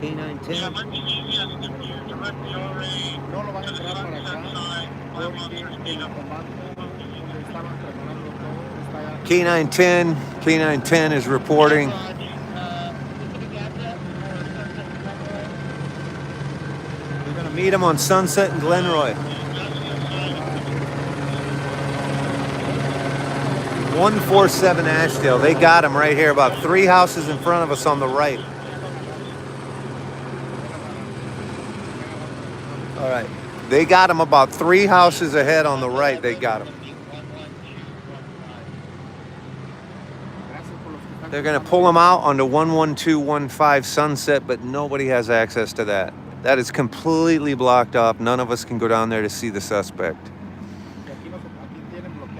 K910. No lo van a entrar para acá porque el comando donde estaban preparando todo está K910. K910 is reporting. We're going to meet him on Sunset and Glenroy. 147 Ashdale. They got him right here, about 3 houses in front of us on the right. All right. They got him about 3 houses ahead on the right. They got him. They're going to pull him out onto 11215 Sunset, but nobody has access to that. That is completely blocked off. None of us can go down there to see the suspect.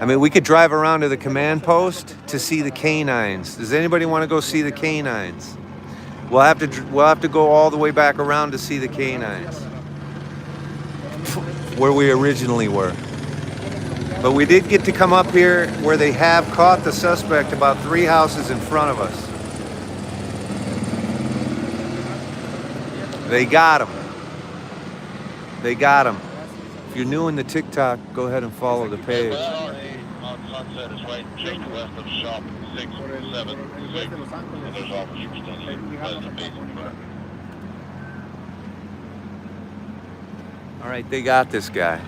I mean, we could drive around to the command post to see the canines. Does anybody want to go see the canines? We'll have to go all the way back around to see the canines, where we originally were. But we did get to come up here where they have caught the suspect about 3 houses in front of us. They got him. They got him. If you're new in the TikTok, go ahead and follow the page. Sunset is right just west of shop 676, and there's officers standing President Basin front. All right, they got this guy.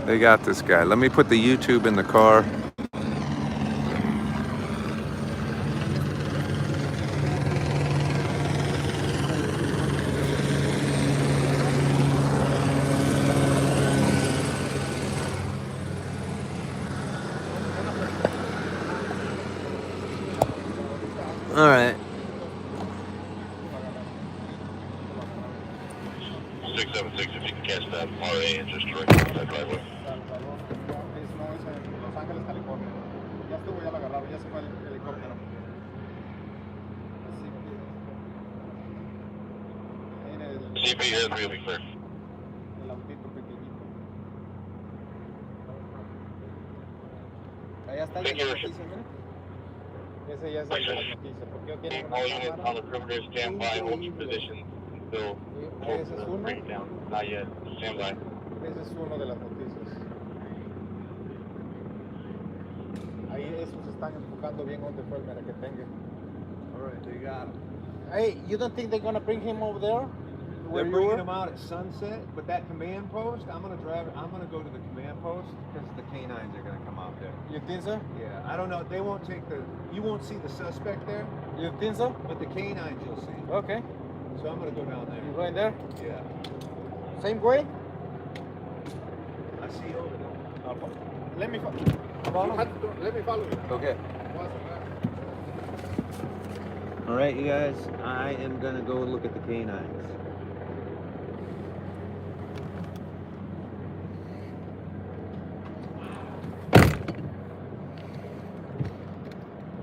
They got this guy. Let me put the YouTube in the car. All right. 676, if you can catch that RA and just direct to that driveway. No, es en Los Ángeles, California. Ya estuvo, ya lo agarraron, ya se fue el helicóptero. Así que... CP here, 3 will be clear. El autito pequeñito. Allá está el de las noticias, mira. Ese ya es el de las noticias, porque yo tiene una All units on cámara. the perimeter, stand by, hold your position until Ese es uno. bring it down. Not yet, stand by. Ese es uno de las noticias. Ahí esos están enfocando bien donde fue el merequetengue. All right, they got him. Hey, you don't think they're gonna bring him over there? They're bringing him out at sunset, but that command post, I'm gonna go to the command post because the canines are gonna come out there. You think so? Yeah, I don't know. They won't you won't see the suspect there, You think so? but the canines you'll see. Okay. So I'm gonna go down there. You going there? Yeah. Same way? I see you over there. Let me follow. Let me follow you. Okay. All right, you guys. I am gonna go look at the canines.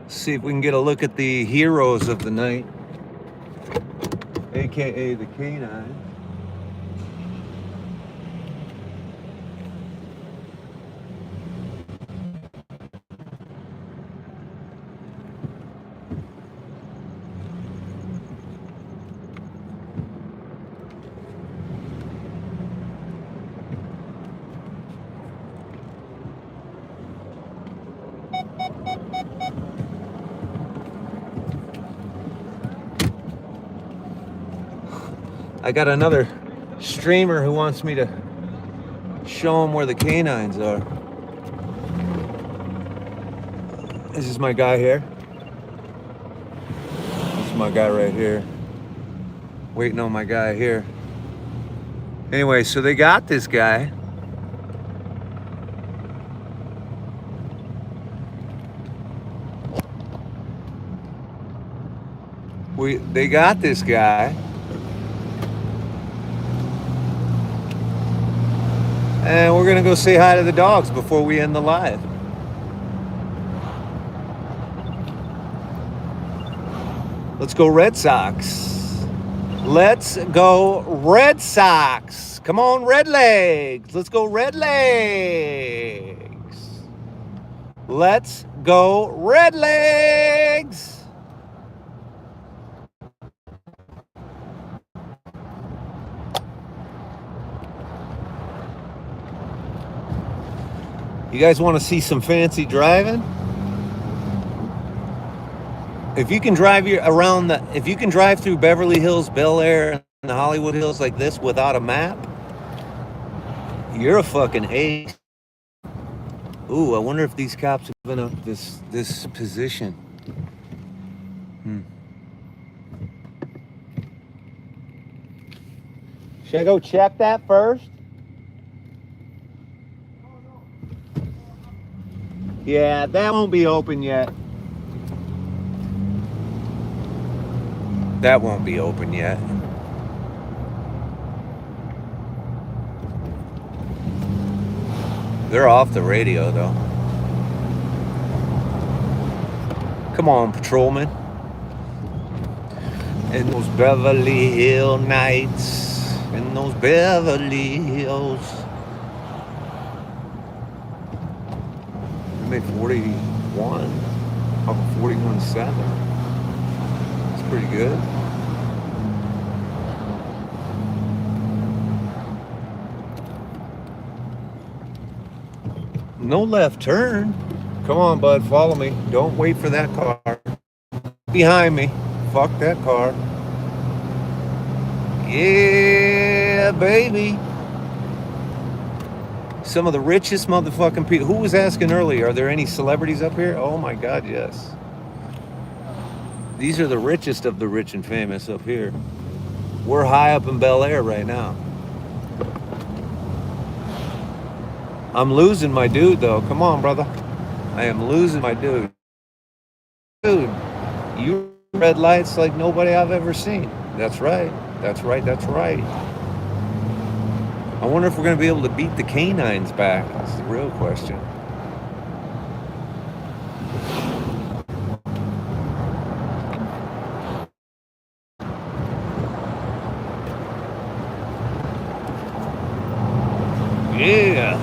See if we can get a look at the heroes of the night, aka the canine. I got another streamer who wants me to show him where the canines are. This is my guy here. This is my guy right here. Waiting on my guy here. Anyway, so they got this guy. They got this guy. And we're gonna go say hi to the dogs before we end the live. Let's go Red Sox. Let's go Red Sox. Come on, Red Legs. Let's go Red Legs. Let's go Red Legs. You guys want to see some fancy driving? If you can drive if you can drive through Beverly Hills, Bel Air, and the Hollywood Hills like this without a map, you're a fucking ace. Ooh, I wonder if these cops have been up this position. Should I go check that first? Yeah, that won't be open yet. That won't be open yet. They're off the radio though. Come on, patrolman. In those Beverly Hill nights, in those Beverly Hills. They made 41, off of 41.7. That's pretty good. No left turn. Come on, bud, follow me. Don't wait for that car. Behind me. Fuck that car. Yeah, baby. Some of the richest motherfucking people. Who was asking earlier, are there any celebrities up here? Oh my God, yes. These are the richest of the rich and famous up here. We're high up in Bel Air right now. I'm losing my dude though. Come on, brother. I am losing my dude. Dude, you red lights like nobody I've ever seen. That's right. That's right. That's right. I wonder if we're going to be able to beat the canines back. That's the real question. Yeah.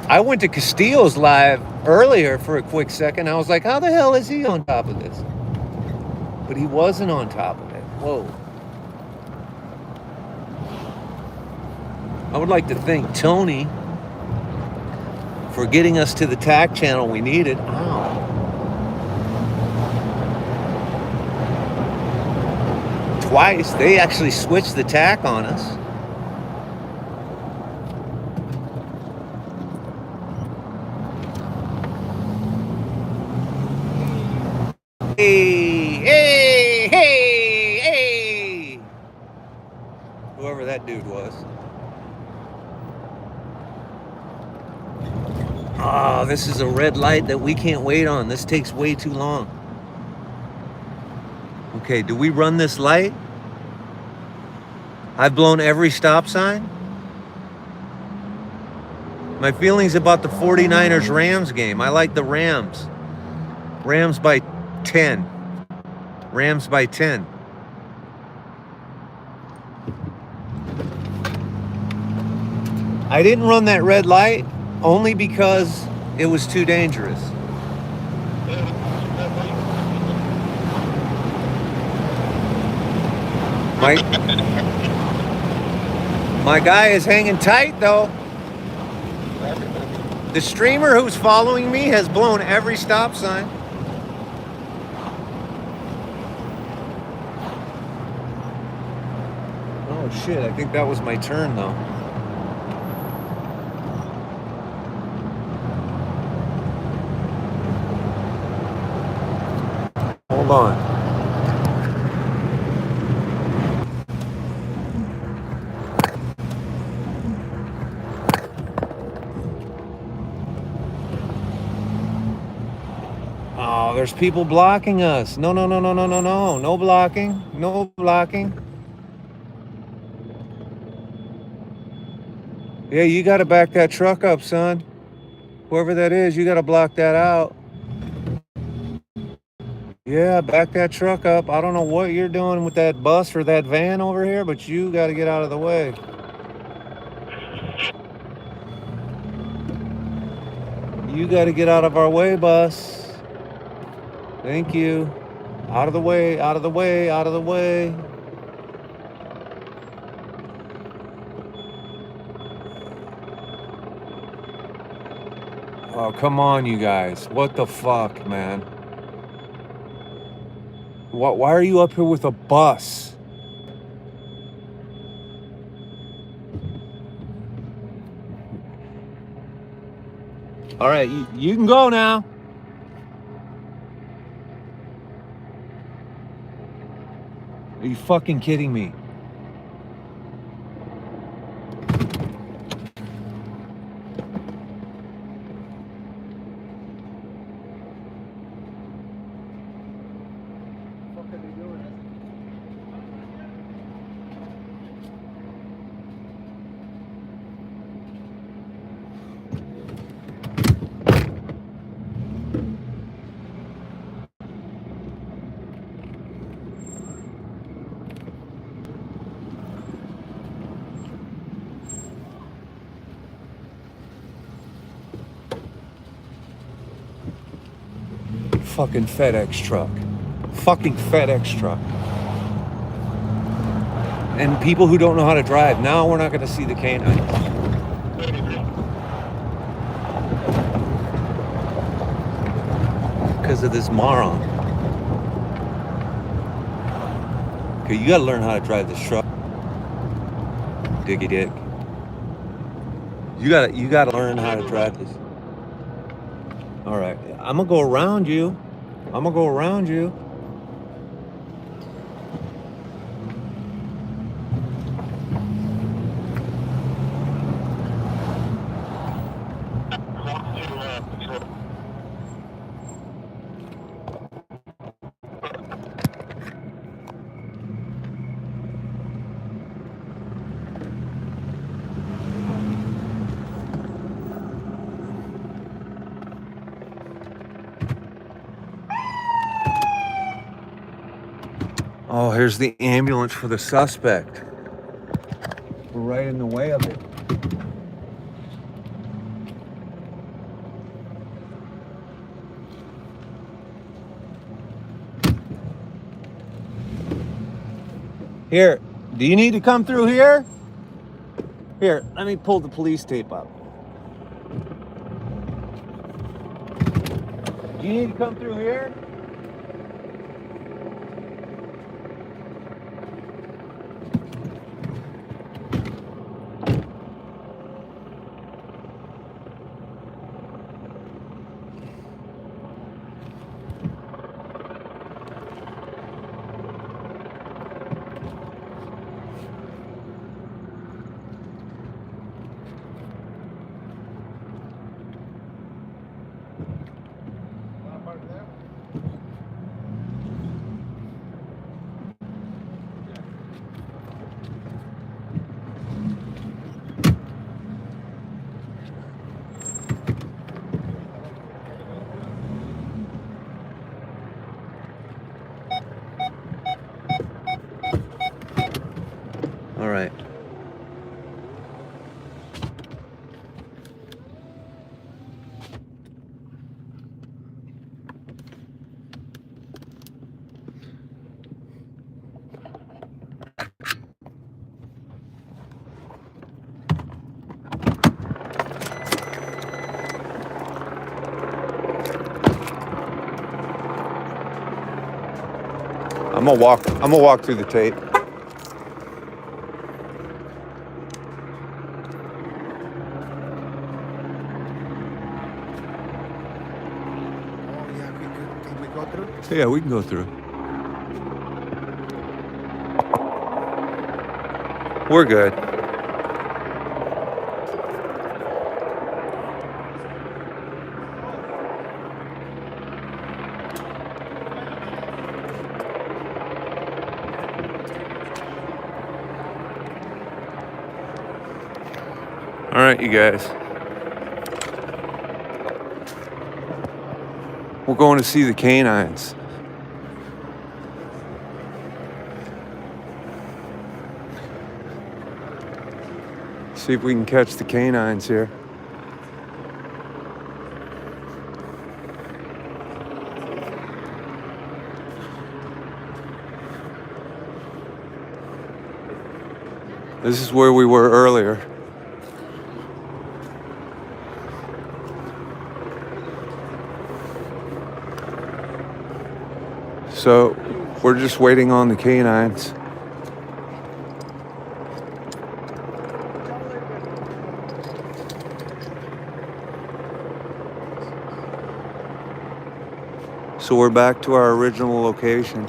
I went to Castillo's live earlier for a quick second. I was like, how the hell is he on top of this? But he wasn't on top of it. Whoa. I would like to thank Tony for getting us to the TAC channel we needed. Ow. Twice. They actually switched the TAC on us. Hey, hey, hey, hey. Whoever that dude was. Oh, this is a red light that we can't wait on. This takes way too long. Okay, do we run this light? I've blown every stop sign. My feelings about the 49ers Rams game. I like the Rams. Rams by 10. Rams by 10. I didn't run that red light only because it was too dangerous. My guy is hanging tight though. The streamer who's following me has blown every stop sign. Oh shit, I think that was my turn though. Hold on. Oh, there's people blocking us. No, no, no, no, no, no, no. No blocking. No blocking. Yeah, you got to back that truck up, son. Whoever that is, you got to block that out. Yeah, back that truck up. I don't know what you're doing with that bus or that van over here, but you got to get out of the way. You got to get out of our way, bus. Thank you. Out of the way, out of the way, out of the way. Oh, come on, you guys. What the fuck, man? Why are you up here with a bus? All right, you can go now. Are you fucking kidding me? What are they doing? Fucking FedEx truck. Fucking FedEx truck. And people who don't know how to drive. Now we're not going to see the canines. Because of this moron. Okay, you got to learn how to drive this truck. Diggy dick. You got to learn how to drive this. All right. I'm going to go around you. I'm going to go around you. Oh, here's the ambulance for the suspect. We're right in the way of it. Here, do you need to come through here? Here, let me pull the police tape up. Do you need to come through here? All right. I'm gonna walk through the tape. Can we go through? Yeah, we can go through. We're good. All right, you guys. We're going to see the canines. See if we can catch the canines here. This is where we were earlier. So we're just waiting on the canines. So we're back to our original location.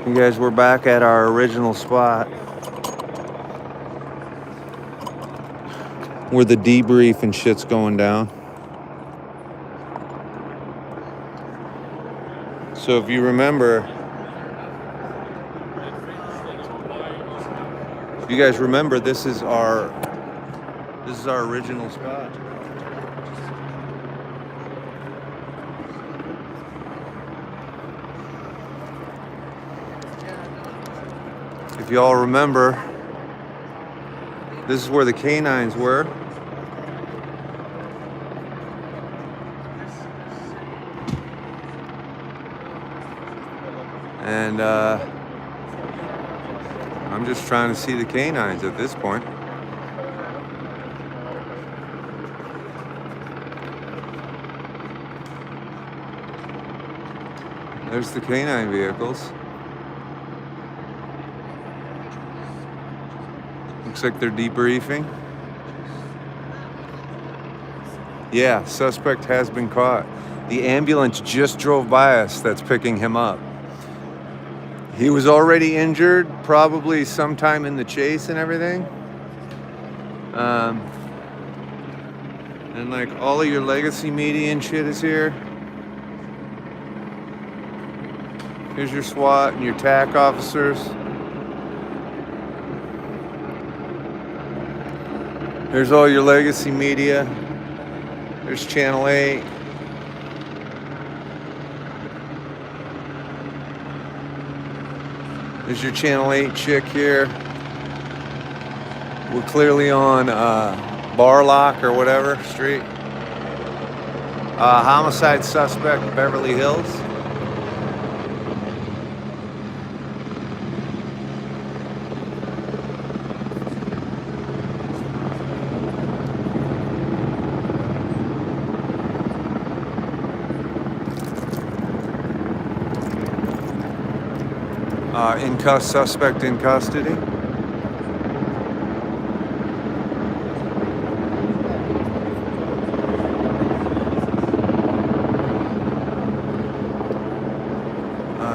You guys, we're back at our original spot where the debrief and shit's going down. So if you remember, if you guys remember, this is our original spot. If y'all remember, this is where the canines were. And I'm just trying to see the canines at this point. There's the canine vehicles. Looks like they're debriefing. Yeah, suspect has been caught. The ambulance just drove by us that's picking him up. He was already injured, probably sometime in the chase and everything. And like all of your legacy media and shit is here. Here's your SWAT and your TAC officers. There's all your legacy media. There's Channel 8. There's your Channel 8 chick here. We're clearly on Barlock or whatever street. Homicide suspect, Beverly Hills. Suspect in custody.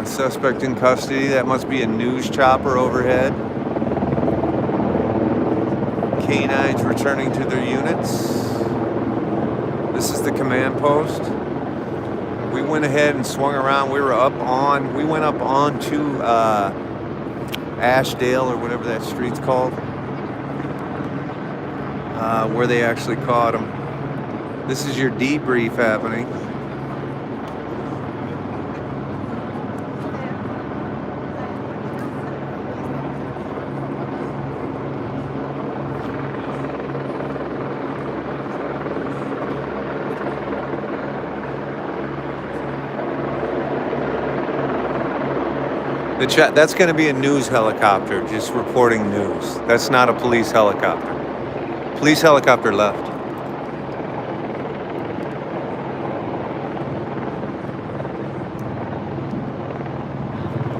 Suspect in custody. That must be a news chopper overhead. Canines returning to their units. This is the command post. We went ahead and swung around. We went up onto Ashdale or whatever that street's called, where they actually caught him. This is your debrief happening. That's going to be a news helicopter just reporting news. That's not a police helicopter. Police helicopter left.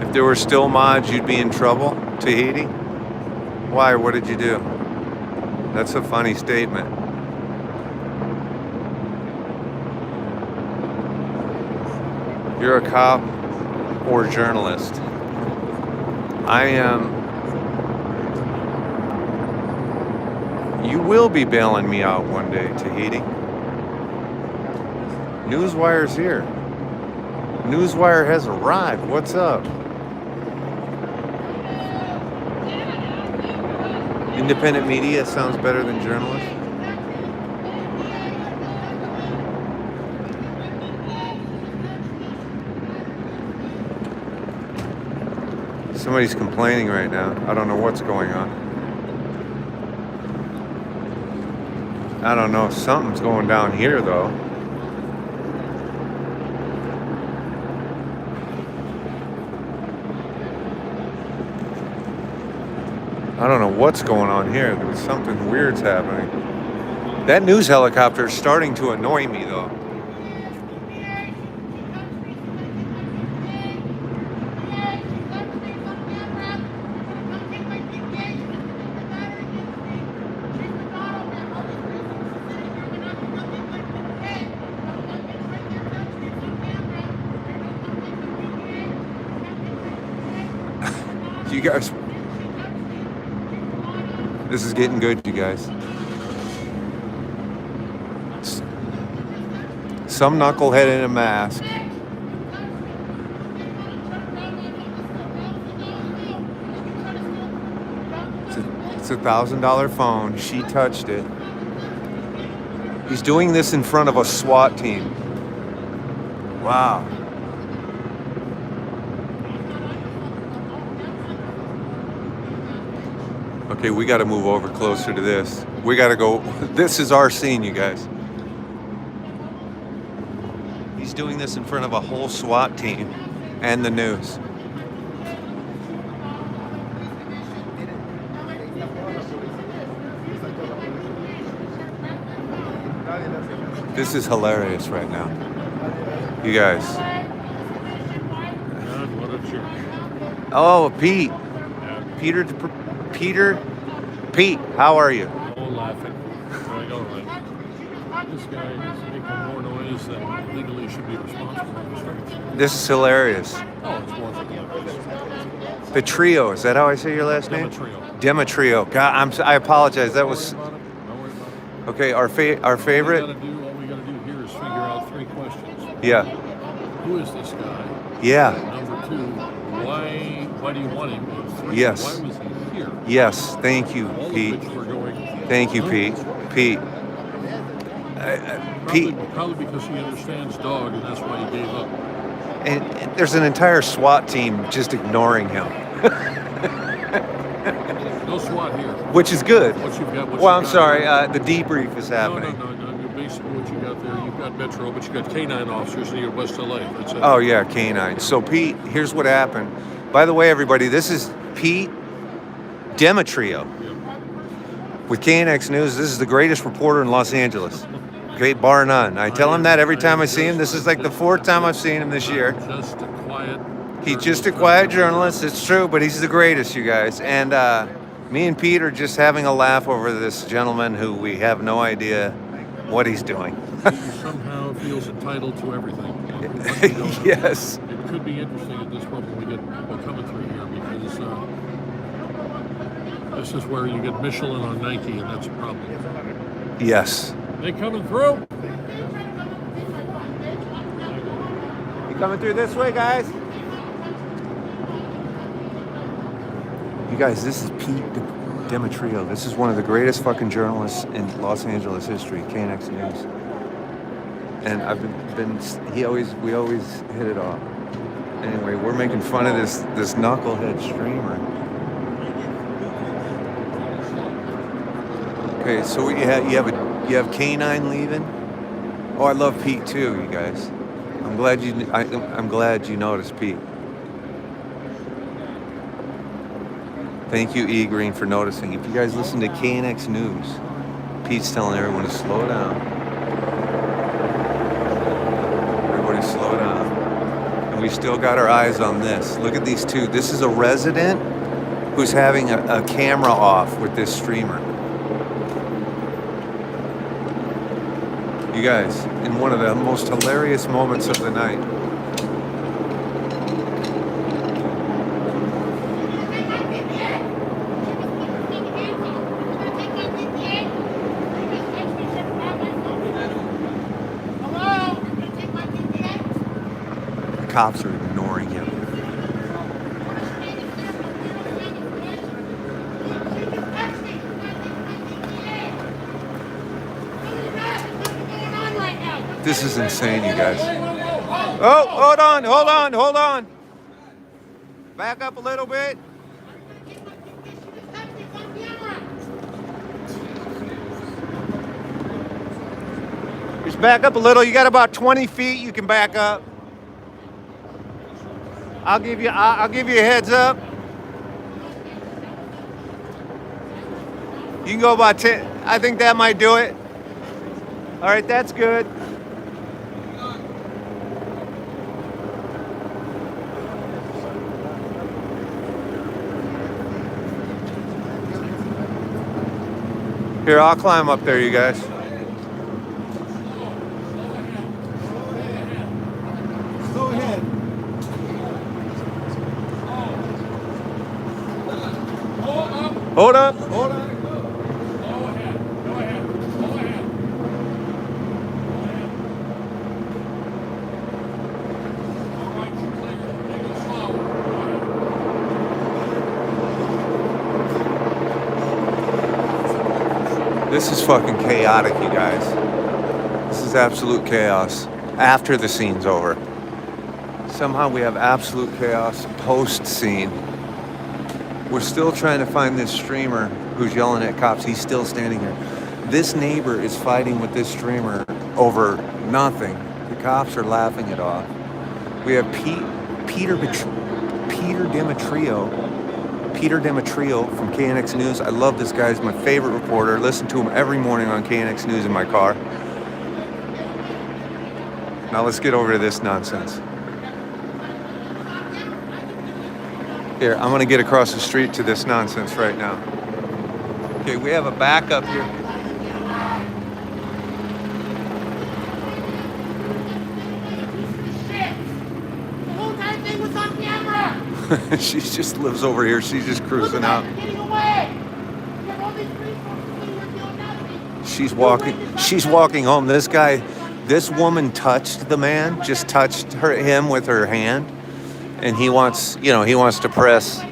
If there were still mods, you'd be in trouble, Tahiti? Why? What did you do? That's a funny statement. You're a cop or journalist. I am. You will be bailing me out one day, Tahiti. Newswire's here. Newswire has arrived. What's up? Independent media sounds better than journalist. Somebody's complaining right now. I don't know what's going on. I don't know. Something's going down here, though. I don't know what's going on here. There's something weird's happening. That news helicopter is starting to annoy me, though. You guys, this is getting good, you guys. Some knucklehead in a mask. It's a $1,000 phone. She touched it. He's doing this in front of a SWAT team. Wow. Okay, we got to move over closer to this. We got to go. This is our scene, you guys. He's doing this in front of a whole SWAT team and the news. This is hilarious right now. You guys. God, what a jerk. Oh, Pete. Yeah. Pete, how are you? All laughing. Going, all right. This guy is making more noise than legally should be responsible on the streets. This is hilarious. Oh, it's more than hilarious. Petrio, is that how I say your last name? Demetrio. God, I apologize. That was Don't worry about it. okay. Our favorite. All we gotta do here is figure out 3 questions. Yeah. Who is this guy? Yeah. Number 2, why do you want him? And 3, Yes. why was he here? Yes. Thank you, All Pete. of which we're going. Thank you, Pete. Pete. Pete. Probably because he understands dog, and that's why he gave up. And there's an entire SWAT team just ignoring him, No SWAT here. which is good. What you've got? Well, I'm sorry. The debrief is happening. No. Basically, what you got there, you've got Metro, but you got K9 officers near West LA. That's it. Oh yeah, canine. So Pete, here's what happened. By the way, everybody, this is Pete Demetrio with KNX News. This is the greatest reporter in Los Angeles. Okay, bar none. I tell him that every time I see him. This is like the 4th time I've seen him this year. Just a quiet. He's just a quiet journalist. It's true, but he's the greatest, you guys. And me and Pete are just having a laugh over this gentleman who we have no idea what he's doing. He somehow feels entitled to everything. Yes. It could be interesting at this point when we get people coming through here because this is where you get Michelin on Nike, and that's a problem. Yes. They coming through? You coming through this way, guys? You guys, this is Pete Demetrio. This is one of the greatest fucking journalists in Los Angeles history, KNX News. And we always hit it off. Anyway, we're making fun of this knucklehead streamer. Okay, so you have K9 leaving. Oh, I love Pete too, you guys. I'm glad you noticed Pete. Thank you, E Green, for noticing. If you guys listen to KNX News, Pete's telling everyone to slow down. Everybody slow down. And we still got our eyes on this. Look at these two. This is a resident who's having a camera off with this streamer. You guys, in one of the most hilarious moments of the night. Cops are ignoring him. This is insane, you guys. Oh, hold on. Back up a little bit. Just back up a little. You got about 20 feet. You can back up. I'll give you a heads up. You can go about 10. I think that might do it. All right, that's good. Here, I'll climb up there, you guys. Go ahead. Hold up. Hold on. This is fucking chaotic, you guys. This is absolute chaos after the scene's over. Somehow we have absolute chaos post-scene. We're still trying to find this streamer who's yelling at cops. He's still standing here. This neighbor is fighting with this streamer over nothing. The cops are laughing it off. We have Peter Demetrio from KNX News. I love this guy. He's my favorite reporter. Listen to him every morning on KNX News in my car. Now let's get over to this nonsense. Here, I'm gonna get across the street to this nonsense right now. Okay, we have a backup here. The whole entire thing was on camera. She just lives over here. She's just cruising out. Getting away. You have all these resources and you're doing nothing. She's walking home. This woman touched the man, just touched him with her hand, and he wants to press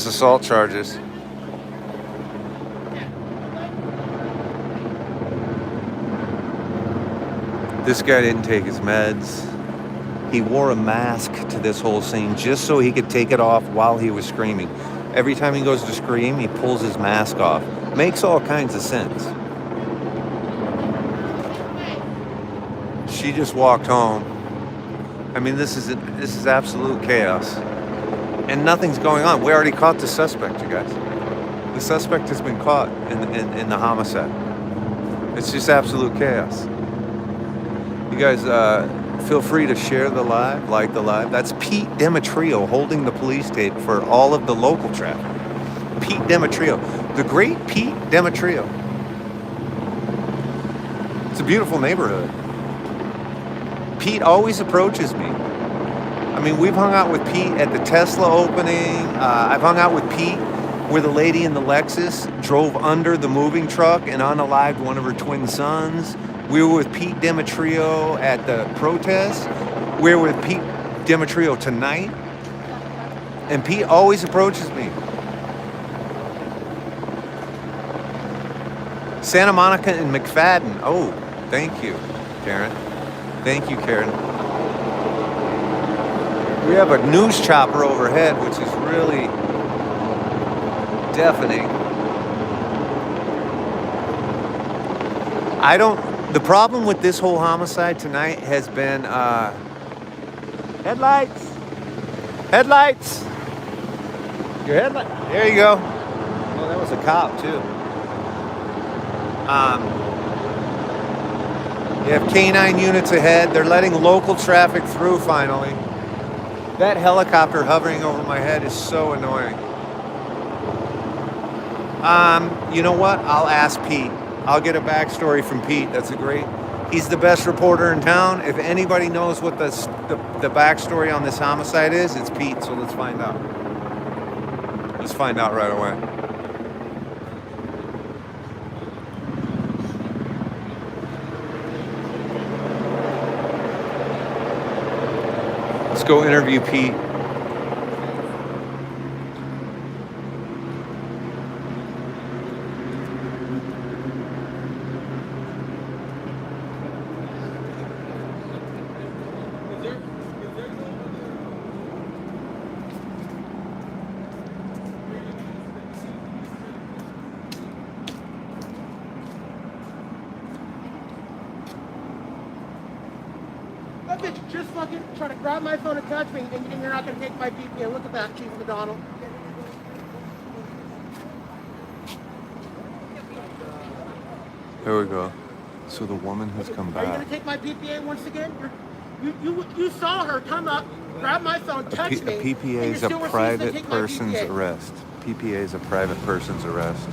assault charges. This guy didn't take his meds. He wore a mask to this whole scene just so he could take it off while he was screaming. Every time he goes to scream, he pulls his mask off. Makes all kinds of sense. She just walked home. I mean, this is absolute chaos. And nothing's going on. We already caught the suspect, you guys. The suspect has been caught in the homicide. It's just absolute chaos. You guys, feel free to share the live, like the live. That's Pete Demetrio holding the police tape for all of the local traffic. Pete Demetrio. The great Pete Demetrio. It's a beautiful neighborhood. Pete always approaches me. I mean, we've hung out with Pete at the Tesla opening. I've hung out with Pete where the lady in the Lexus drove under the moving truck and unalived one of her twin sons. We were with Pete Demetrio at the protest. We were with Pete Demetrio tonight. And Pete always approaches me. Santa Monica and McFadden. Oh, thank you, Karen. Thank you, Karen. We have a news chopper overhead, which is really deafening. The problem with this whole homicide tonight has been, headlights! Headlights! Your headlight, there you go. Oh, that was a cop too. You have canine units ahead. They're letting local traffic through finally. That helicopter hovering over my head is so annoying. You know what? I'll ask Pete. I'll get a backstory from Pete. He's the best reporter in town. If anybody knows what the backstory on this homicide is, it's Pete, so let's find out. Let's find out right away. Let's go interview Pete. That bitch just fucking trying to grab my phone and touch me, and you're not gonna take my VPN. Look at that, Chief McDonald. Here we go. So the woman has come Are you back. gonna take my PPA once again? You saw her come up, grab my phone, touch me. A PPA and is you're a still refusing to private take my person's PPA. arrest. PPA is a private person's arrest.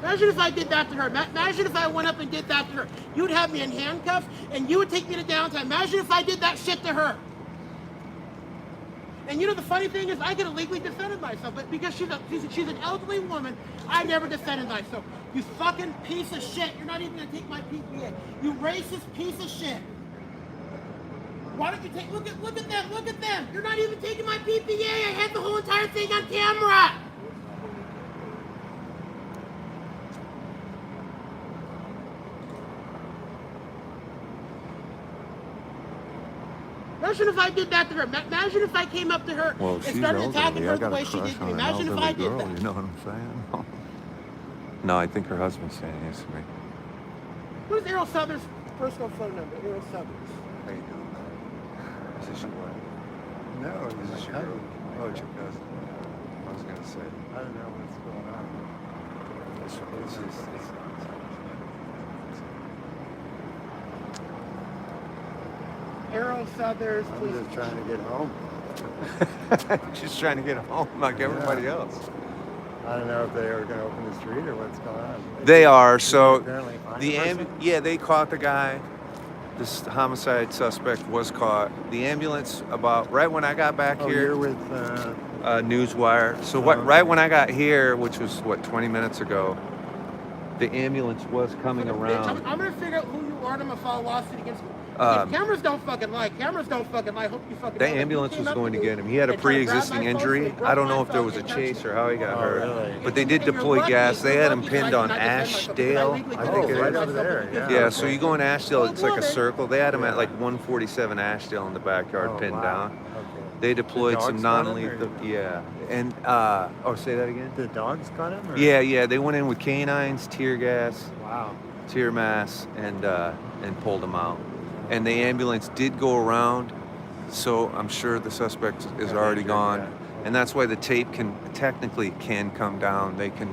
Imagine if I did that to her. Imagine if I went up and did that to her. You would have me in handcuffs, and you would take me to downtown. Imagine if I did that shit to her. And you know the funny thing is, I could have legally defended myself, but because she's an elderly woman, I never defended myself. You fucking piece of shit! You're not even gonna take my PPA. You racist piece of shit! Why don't you take? Look at them! Look at them! You're not even taking my PPA. I had the whole entire thing on camera. Imagine if I did that to her. Imagine if I came up to her Well, and she's started attacking elderly. her I the got a way she crush did to me. on an Imagine if I elderly did girl. that. You know what I'm saying? No, I think her husband's saying yes to me. What is Errol Souther's personal phone number? Errol Souther's. How you doing? Is this your wife? No, Is it's this my your girl? cousin. Oh, it's your cousin. I was gonna say. I don't know what's going on. It's Errol Souther's, I'm please. just trying to get home. just trying to get home like everybody else. I don't know if they are going to open the street or what's going on. They are. Did So they apparently find the the person? yeah, they caught the guy. This homicide suspect was caught. The ambulance about right when I got back Oh, here. you're with Newswire. So okay. right when I got here, which was 20 minutes ago, the ambulance was coming Bitch, around. I'm gonna figure out who you are and I'm gonna file a lawsuit against you. Cameras don't fucking lie. Cameras don't fucking lie. Hope you fucking The know that. You ambulance came was up going to me get him. He had a and tried to grab pre-existing my phone, so injury. he grabbed I don't my know if there phone was a and touched chase me. or how he got Oh, hurt. really? But they did And you're deploy lucky- gas. They you're had him lucky that I pinned did on not defend myself because I Ashdale. legally I couldn't think it defend is. right over myself there, because- yeah. Yeah, so you go in Ashdale, Old it's like a woman. circle. They had him at Yeah. like 147 Ashdale in the backyard, Oh, pinned wow. down. Okay. They deployed The some dogs got him, non-lethal. or- Yeah, and say that again. The dogs got him? Or? Yeah, they went in with canines, tear gas, Wow. tear mass, and pulled him out. And the ambulance did go around, so I'm sure the suspect is Yeah, already injured, gone. yeah. And that's why the tape can come down. They can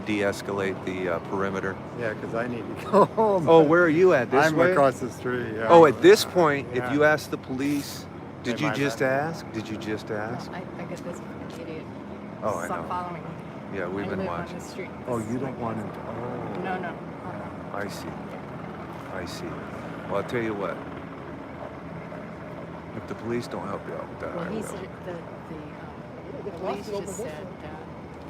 de-escalate the perimeter. Yeah, because I need to go home. Oh, where are you at? This I'm way? across the street. Yeah. Oh, at this point, Yeah. if you ask the police, did They you might just let me. ask? Did you just ask? I get this fucking idiot. Oh, I Stop know. following me. Yeah, we've I been live watching. on the street. Oh, This you is don't my want him cousin. to. Oh. No, no. I see. I see. Well, I'll tell you what. If the police don't help you out with that, Well, I he will. said the police just said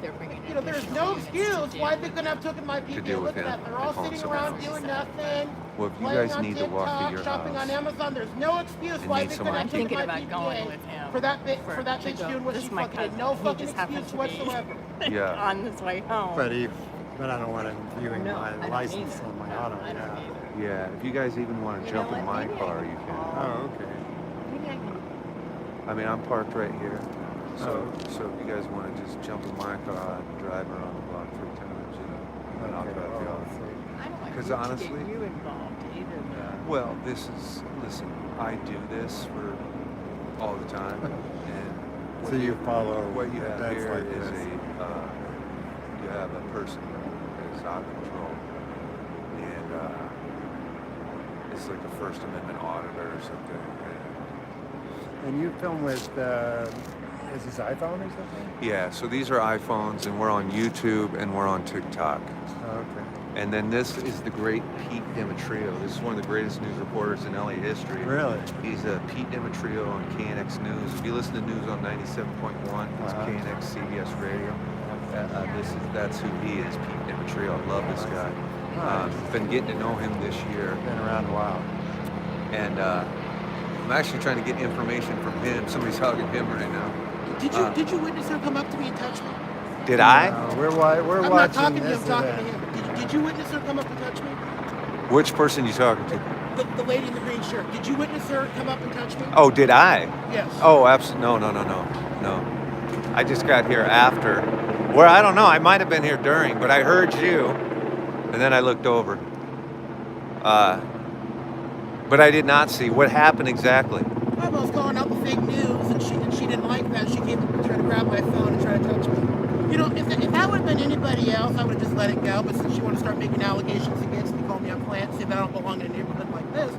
they're bringing in You know, there's additional no units to excuse deal why with they couldn't have taken my PPA. deal with Look at him. that. They're all They call sitting him around someone doing nothing. Well, if you playing guys on need to walk to TikTok, your shopping house, on Amazon. There's no excuse and why need they someone couldn't to have I'm taken thinking my about PPA. going with him For that bitch to go. doing what This she is my fucking did. cousin. No He fucking just happened excuse to be whatsoever. Yeah. on his way home. But I don't want him viewing No, my I don't license either. on my No, auto. I don't Yeah. either. yeah. If you guys even want to You jump know in what? my Maybe I car, can you can. call. Oh, okay. Maybe I can. I mean, I'm parked right here. So, Oh. so if you guys want to just jump in my car and drive around the block 3 times, and I'll Okay, drive you well, out. see. I don't want 'Cause you to honestly- get you involved either. Well, listen, I do this for all the time, and So you follow what you have events here like is this. you have a person that is out of control, and it's like a First Amendment auditor or something. And you film with, is this iPhone or something? Yeah, so these are iPhones, and we're on YouTube and we're on TikTok. Oh, okay. And then this is the great Pete Demetrio. This is one of the greatest news reporters in LA history. Really? He's Pete Demetrio on KNX News. If you listen to news on 97.1, it's Uh-huh. KNX CBS Radio. That's who he is, Pete Demetrio. I love this guy. Been getting to know him this year, Been around a while. and I'm actually trying to get information from him. Somebody's hugging him right now. Did you witness her come up to me and touch me? Did I? We're I'm not watching talking to you. this I'm talking to event. him. Did you witness her come up and touch me? Which person you talking to? The lady in the green shirt. Did you witness her come up and touch me? Oh, did I? Yes. Oh, absolutely. No. I just got here after. Where I don't know. I might have been here during, but I heard you, and then I looked over. But I did not see what happened exactly. I was calling out the fake news, and she didn't like that. She came and tried to grab my phone and try to touch me. You know, if that would have been anybody else, I would have just let it go. But since you want to start making allegations against me, call me a plant, say that I don't belong in a neighborhood like this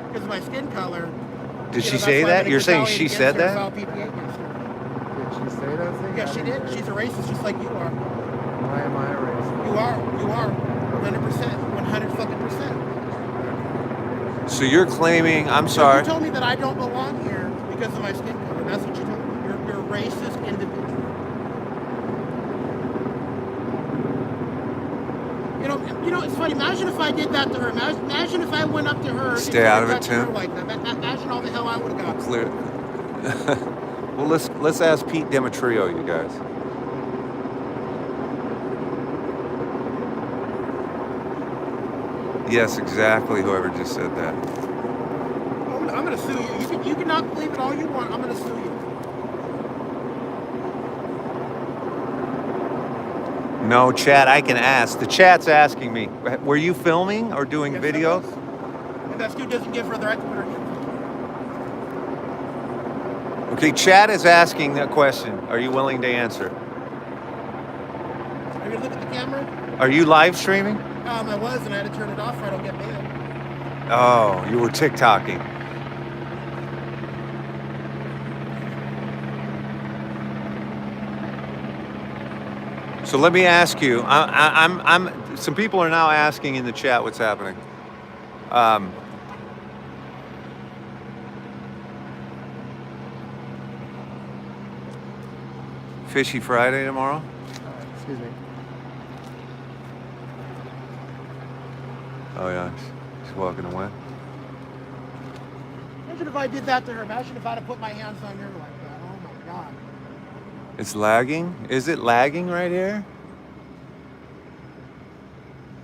because of my skin color. Did she say that? You're saying she said that? Did she say those things? Yeah, she did. She's a racist just like you are. Why am I a racist? You are. 100%. 100 fucking percent. So you're claiming, I'm sorry. You told me that I don't belong here because of my skin color. That's what you told me. You're a racist individual. You know, it's funny. Imagine if I did that to her. Imagine if I went up to her. Stay out of it, Tim. Tim. Like that. Imagine all the hell I would have got. Clear. Well, let's ask Pete Demetrio, you guys. Yes, exactly. Whoever just said that. I'm gonna sue you. You cannot believe it all you want. I'm gonna sue you. No, chat, I can ask. The chat's asking me. Were you filming or doing videos? And that dude doesn't give her the right to put her hands on. Okay, chat is asking that question. Are you willing to answer? Are you gonna look at the camera? Are you live streaming? I was, and I had to turn it off or I don't get banned. Oh, you were TikToking. So let me ask you. I'm. Some people are now asking in the chat what's happening. Fishy Friday tomorrow. Excuse me. Oh yeah, she's walking away. Imagine if I did that to her. Imagine if I'd have put my hands on her like that. Oh my God. It's lagging. Is it lagging right here?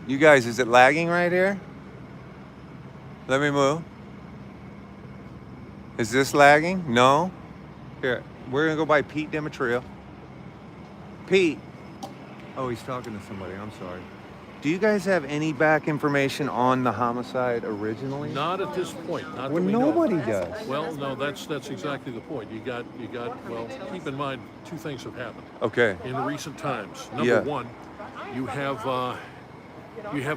You guys, is it lagging right here? Let me move. Is this lagging? No? Here, we're gonna go by Pete Demetrio. Pete. Oh, he's talking to somebody. I'm sorry. Do you guys have any back information on the homicide originally? Not at this point. Not Well, that we know. nobody does. Well, no, that's exactly the point. You got. Well, keep in mind, two things have happened Okay. in recent times. Number Yeah. one, you have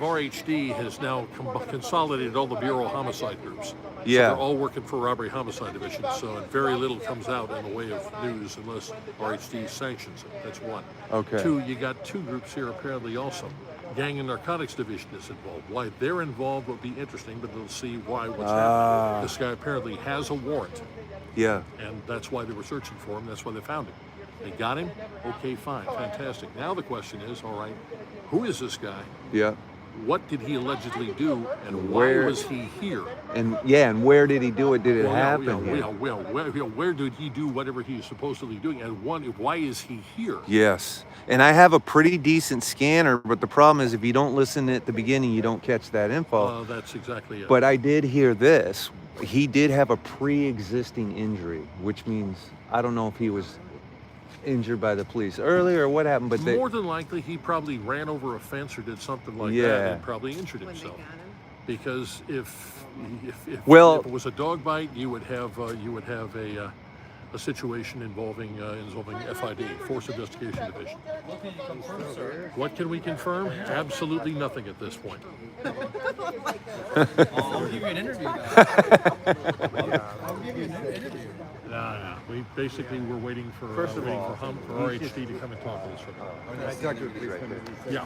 RHD has now consolidated all the Bureau of Homicide groups. So Yeah. they're all working for Robbery Homicide Division. So very little comes out in the way of news unless RHD sanctions it. That's one. Okay. Two, you got two groups here apparently also. Gang and Narcotics Division is involved. Why they're involved will be interesting, but they'll see what's happening. This guy apparently has a warrant, Yeah. and that's why they were searching for him. That's why they found him. They got him? Okay, fine, fantastic. Now the question is, all right, who is this guy? Yeah. What did he allegedly do, and Where- why was he here? And where did he do it? Did it happen here? Where did he do whatever he is supposedly doing, and why is he here? Yes. And I have a pretty decent scanner, but the problem is if you don't listen at the beginning, you don't catch that info. That's exactly it. But I did hear this. He did have a pre-existing injury, which means I don't know if he was injured by the police earlier or what happened, but more than likely he probably ran over a fence or did something like Yeah. that and probably injured himself. Because if it was a dog bite, you would have a situation involving FID, Force Investigation Division. What can we confirm? Absolutely nothing at this point. I'll give you an interview. No. We basically were waiting for RHD to come and talk to us. Yeah.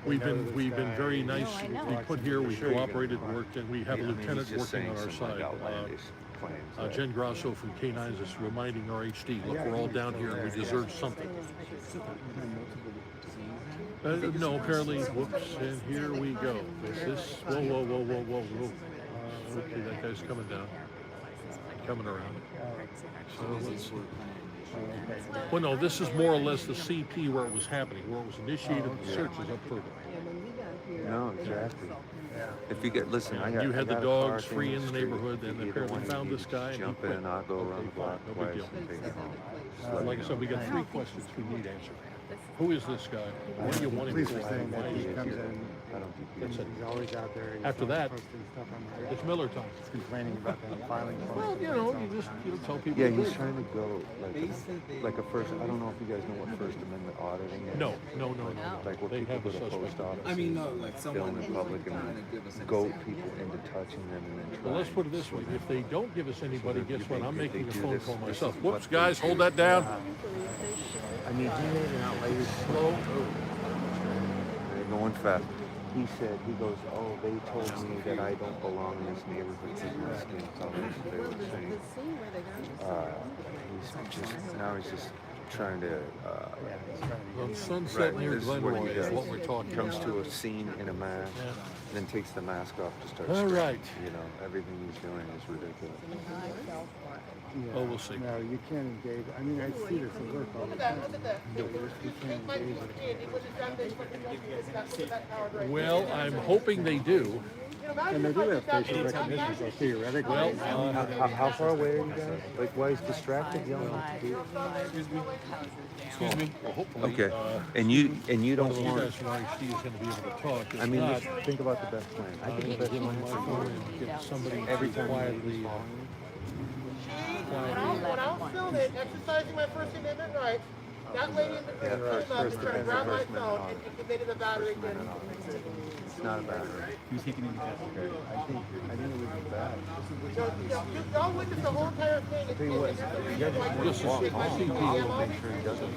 We've been very nice. We put here, we cooperated, worked, and we have a lieutenant working on our side. Jen Grasso from K9 is reminding RHD, look, we're all down here and we deserve something. No, apparently, whoops, and here we go. Whoa. Okay, that guy's coming down. Coming around. So let's see. Well, no, this is more or less the CP where it was happening, where it was initiated, the search is up further. No, exactly. If you get, listen, You had the dogs free in the neighborhood, and they apparently found this guy. And Jump in, I'll go around the block no big twice deal. and take it home. Like I said, we got 3 questions we need answered. Who is this guy? What do you want him Police for? are saying Why that is he he comes here? in, That's it. he's always out there. He's After that, posting stuff on the it's Miller time. He's complaining about them filing for Well, you know, you just tell people. Yeah, the he's truth. trying to go like a first. I don't know if you guys know what First Amendment auditing is. No. Like where They people have go a to post suspect. offices, I mean, no, like film someone in public, and then goat people into touching them, and then Well, let's trying put it this way: if they don't give us anybody, guess what? I'm if they making a do phone this, call this myself. is Whoops, what guys, they hold that down. I mean, he made an outlandish slow. They're going fast. He said, he goes, oh, they told me that I don't belong in this neighborhood because my skin color. So they were saying, he's just trying to, On Sunset near this is what he Glenroy is does. what we're talking Comes about. to a scene in a mask, Yeah. then takes the mask off to start. All screaming. right. You know, everything he's doing is ridiculous. Yeah. Oh, we'll see. No, you can't engage. I mean, I see this at work all the Look at time. that, look at that. He refused to take my PPE. He was done this fucking look at that coward right Well, there. I'm hoping they do. You know, imagine And they if do I have did that facial to- recognition, so imagine- theoretically. Well, How far away are you guys? Like, why he's distracted yelling at the people? Excuse me. Well, hopefully. Okay, and you One don't of those want. guys from RHD is going to be able to talk. If I mean, not, just think about the best plan. I I'm think going the to best give plan him my is phone and get somebody every to time quietly. When I was filming, exercising my First Amendment rights, that lady in the Yeah, green came up and tried to grab my First Amendment phone on. and committed a battery against me. It's not a bad idea. I think it would be bad. Y'all witnessed the whole entire thing. Tell you what, you guys just This walk is off. CP. Make sure he doesn't.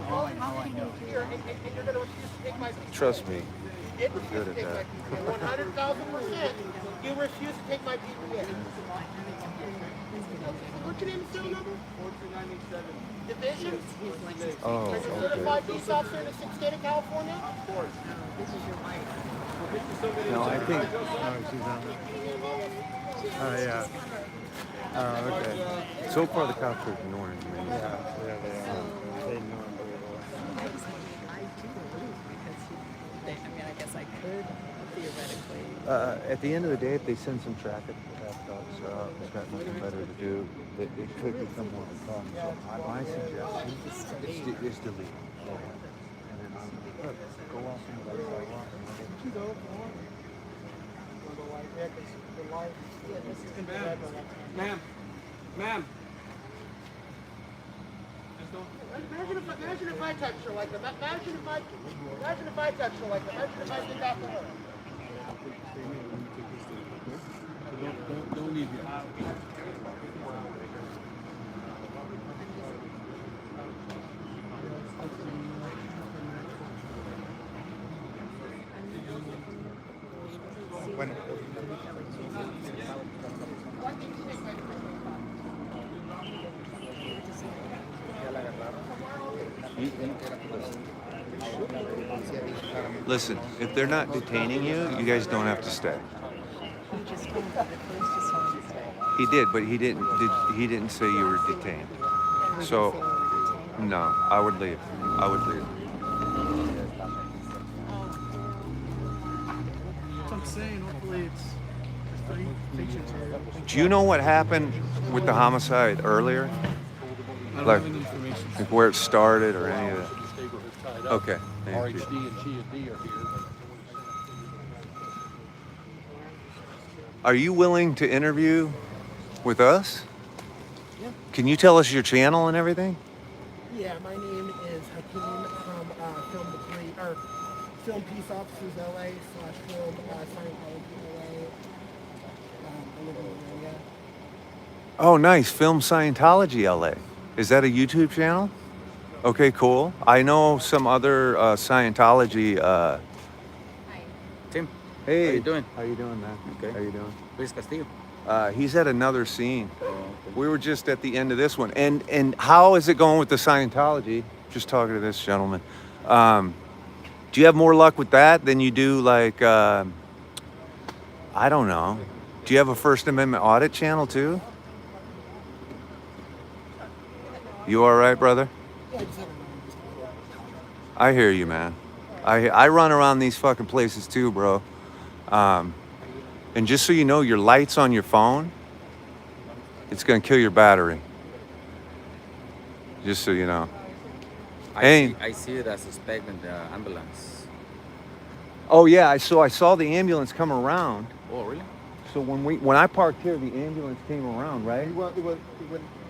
All you can do here, and you're going to refuse to take my PPE. Trust me. You did refuse to take my PPE. 100,000%. You refuse to take my PPE. What's your name, serial number? 4297. Division? Oh, Are you a okay. certified peace officer in the state of California? No, I think. Oh, she's on. Oh, yeah. Oh, okay. So far, the cops are ignoring me. Yeah, they are. They know him very well. I do believe because I guess I could theoretically. At the end of the day, if they send some traffic dogs they've got nothing better to do, it could become more of a problem. So my suggestion is delete. And then go off into that sidewalk. Ma'am. Imagine if I touched her like that. Imagine if I touched her like that. Imagine if I did that to her. Don't leave yet. Bueno. Listen, if they're not detaining you, you guys don't have to stay. He just told me the police just told me to stay. He did, but he didn't say you were detained. So, no, I would leave. I would leave. I'm saying, hopefully it's three patients here. Do you know what happened with the homicide earlier? I don't Like, have any information. like where it started or any of that? This neighborhood's tied up. Okay, thank RHD you. and G&D are here. Are you willing to interview with us? Can you tell us your channel and everything? Yeah, my name is Hakeem from Film Peace Officers LA / Film Scientology LA. I live in the area. Oh, nice. Film Scientology LA. Is that a YouTube channel? Okay, cool. I know some other Scientology. Tim, Hey, how you doing? How you doing, man? Okay. How you doing? Luis Castillo. He's at another scene. We were just at the end of this one. And how is it going with the Scientology? Just talking to this gentleman. Do you have more luck with that than you do like, I don't know. Do you have a First Amendment audit channel too? You all right, brother? I hear you, man. I run around these fucking places too, bro. And just so you know, your lights on your phone, it's gonna kill your battery. Just so you know. Hey. I see it as suspect in the ambulance. Oh yeah, I saw the ambulance come around. Oh, really? So when I parked here, the ambulance came around, right? It went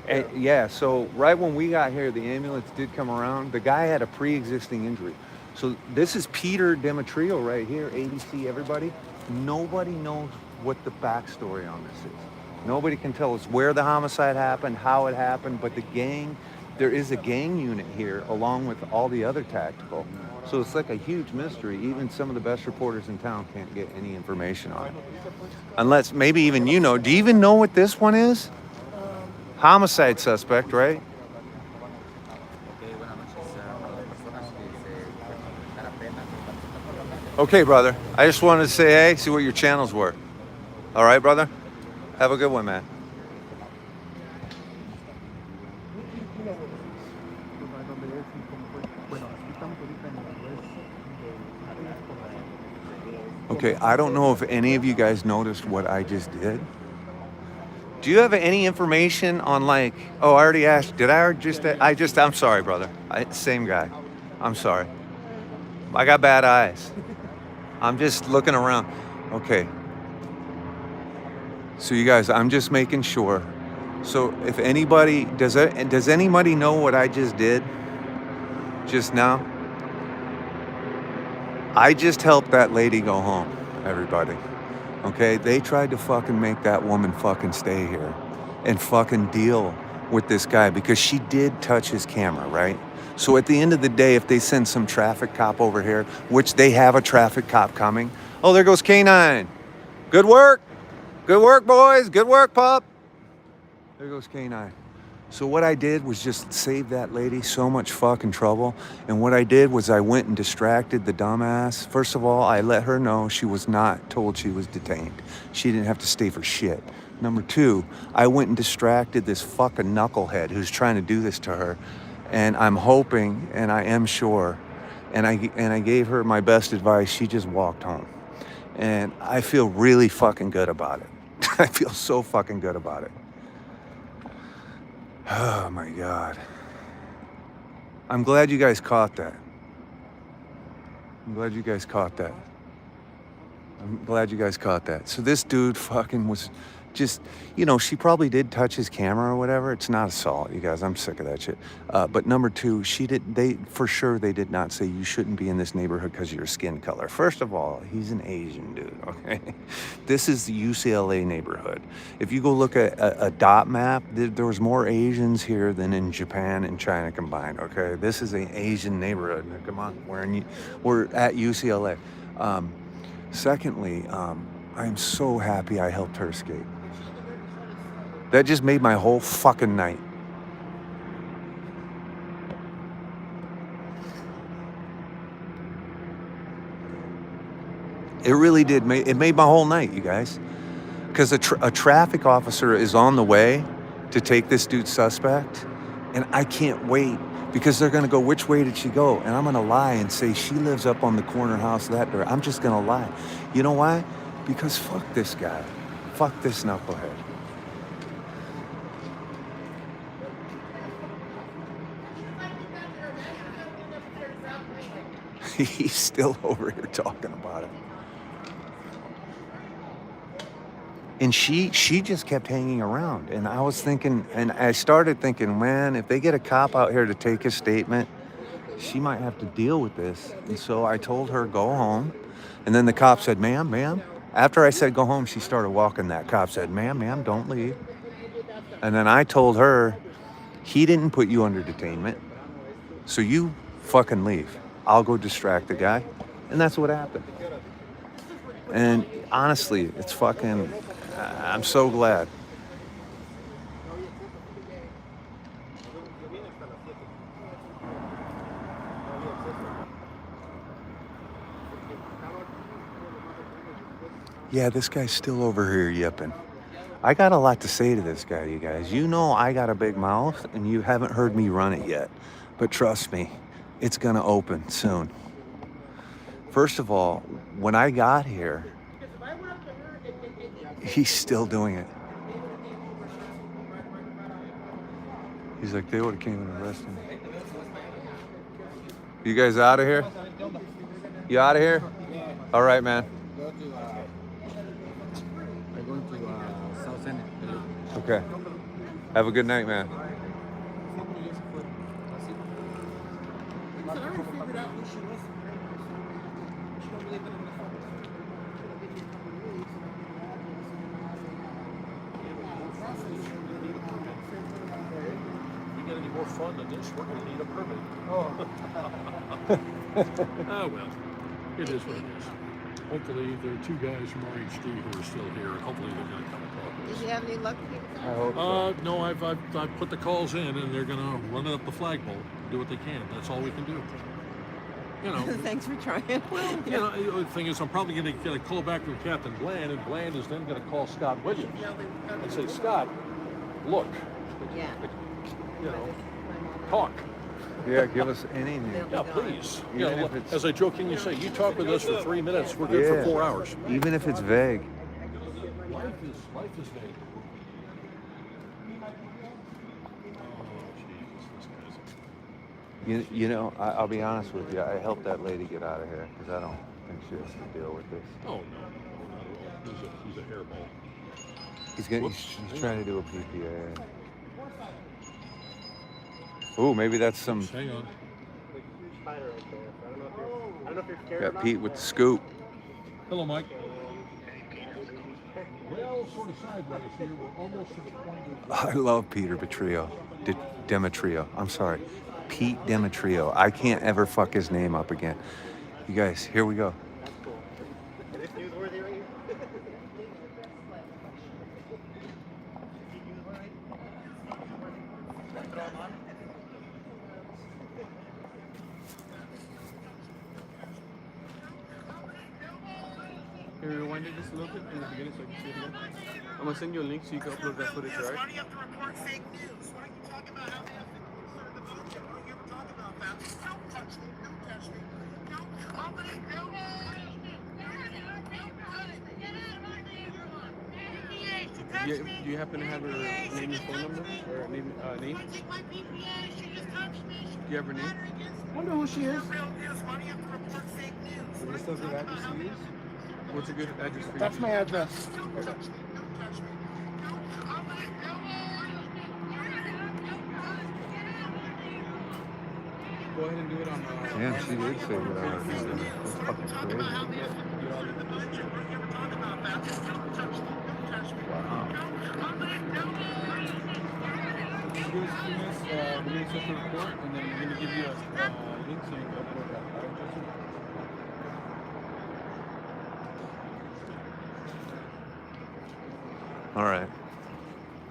And, yeah, so right when we got here, the ambulance did come around. The guy had a pre-existing injury. So this is Peter Demetrio right here, ABC, everybody. Nobody knows what the backstory on this is. Nobody can tell us where the homicide happened, how it happened, but the gang, there is a gang unit here along with all the other tactical. So it's like a huge mystery. Even some of the best reporters in town can't get any information on it. Unless maybe even you know. Do you even know what this one is? Homicide suspect, right? Okay, buenas noches. Para las personas que se dan pena compartir. Okay, brother. I just wanted to say hey, see what your channels were. All right, brother? Have a good one, man. Okay, I don't know if any of you guys noticed what I just did. Do you have any information on like, oh, I already asked, I'm sorry, brother. Same guy. I'm sorry. I got bad eyes. I'm just looking around. Okay. So you guys, I'm just making sure. So if anybody, does anybody know what I just did just now? I just helped that lady go home, everybody. Okay, they tried to fucking make that woman fucking stay here and fucking deal with this guy because she did touch his camera, right? So at the end of the day, if they send some traffic cop over here, which they have a traffic cop coming, oh, there goes K9. Good work. Good work, boys. Good work, pup. There goes K9. So what I did was just save that lady so much fucking trouble. And what I did was I went and distracted the dumbass. First of all, I let her know she was not told she was detained. She didn't have to stay for shit. Number two, I went and distracted this fucking knucklehead who's trying to do this to her. And I'm hoping, and I am sure, and I gave her my best advice. She just walked home. And I feel really fucking good about it. I feel so fucking good about it. Oh my God. I'm glad you guys caught that. I'm glad you guys caught that. So this dude fucking was just, you know, she probably did touch his camera or whatever. It's not assault, you guys. I'm sick of that shit. But number two, they did not say you shouldn't be in this neighborhood because of your skin color. First of all, he's an Asian dude, okay? This is the UCLA neighborhood. If you go look at a dot map, there was more Asians here than in Japan and China combined, okay? This is an Asian neighborhood. Now, come on, we're at UCLA. Secondly, I'm so happy I helped her escape. That just made my whole fucking night. It really did. It made my whole night, you guys. Because a traffic officer is on the way to take this dude suspect, and I can't wait because they're going to go, which way did she go? And I'm going to lie and say she lives up on the corner house that door. I'm just going to lie. You know why? Because fuck this guy. Fuck this knucklehead. He's still over here talking about it. And she just kept hanging around. And I was thinking, and I started thinking, man, if they get a cop out here to take his statement, she might have to deal with this. And so I told her, go home. And then the cop said, ma'am. After I said, go home, she started walking. That cop said, ma'am, don't leave. And then I told her, he didn't put you under detainment. So you fucking leave. I'll go distract the guy. And that's what happened. And honestly, it's fucking, I'm so glad. Yeah, this guy's still over here yipping. I got a lot to say to this guy, you guys. You know I got a big mouth, and you haven't heard me run it yet. But trust me, it's gonna open soon. First of all, when I got here, he's still doing it. He's like, they would have came and arrested me. You guys out of here? You out of here? All right, man. We're going to South End. Okay. Have a good night, man. So I already figured out who she was. She don't believe that I'm gonna fuck with her. It'll give you a couple of weeks. If we get any more fun than this, we're gonna need a permit. Oh well, it is what it is. Hopefully there are two guys from RHD who are still here, and hopefully they're gonna come and talk to us. Did you have any luck? I hope so. No, I've put the calls in, and they're gonna run it up the flagpole, do what they can. That's all we can do. You know. Thanks for trying. You know, the thing is, I'm probably gonna get a call back from Captain Bland, and Bland is then gonna call Scott Williams and say, Scott, look, Yeah. you know, talk. Yeah, give us anything. Yeah, please. You Even know, if it's- as I jokingly say, you talk with us for 3 minutes, we're good for 4 hours. Even if it's vague. Life is vague. You know, I'll be honest with you. I helped that lady get out of here because I don't think she has to deal with this. Oh no, he's a hairball. He's trying to do a PPA. Oh, maybe that's some. Hang on. Got Pete with the scoop. Hello, Mike. Well, sort of sideways here. We're almost to the point of... I love Peter Demetrio. I'm sorry. Pete Demetrio. I can't ever fuck his name up again. You guys, here we go. Can we rewind it just a little bit in the beginning so I can see it again? I'm gonna send you a link so you can upload that footage, alright? Why do you have to report fake news? Why don't you talk about how they have to consider the vote? Why don't you ever talk about that? Don't touch me. Don't touch me. Don't touch me. Do you happen to have her name and phone number? Or name? Take my PPA. She just touched me. Do you have her name? I wonder who she is. Real news. Why do you have to report fake news? Is this still a good address to use? What's a good address for you? That's my address. Go ahead and do it on. Yeah, she did say that I was doing it. That's fucking crazy. Give us the next social report, and then we're gonna give you a link so you can upload that. Alright, Justin? All right.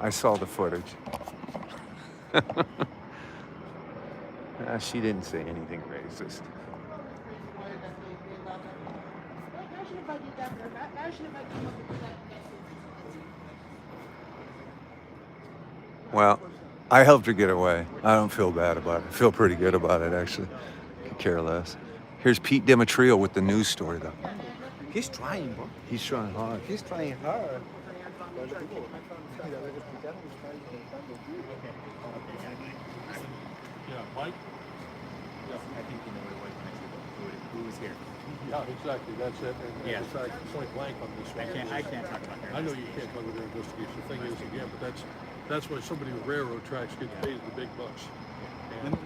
I saw the footage. She didn't say anything racist. Well, I helped her get away. I don't feel bad about it. I feel pretty good about it, actually. Could care less. Here's Pete Demetrio with the news story, though. He's trying, bro. He's trying hard. He's trying hard. Yeah, Mike? I think you know who's here. Yeah, exactly, that's it. And Yeah. decide point blank on this one. I can't talk about her. I know you can't talk about their investigation. The thing is, again, but that's why somebody with railroad tracks gets paid the big bucks. And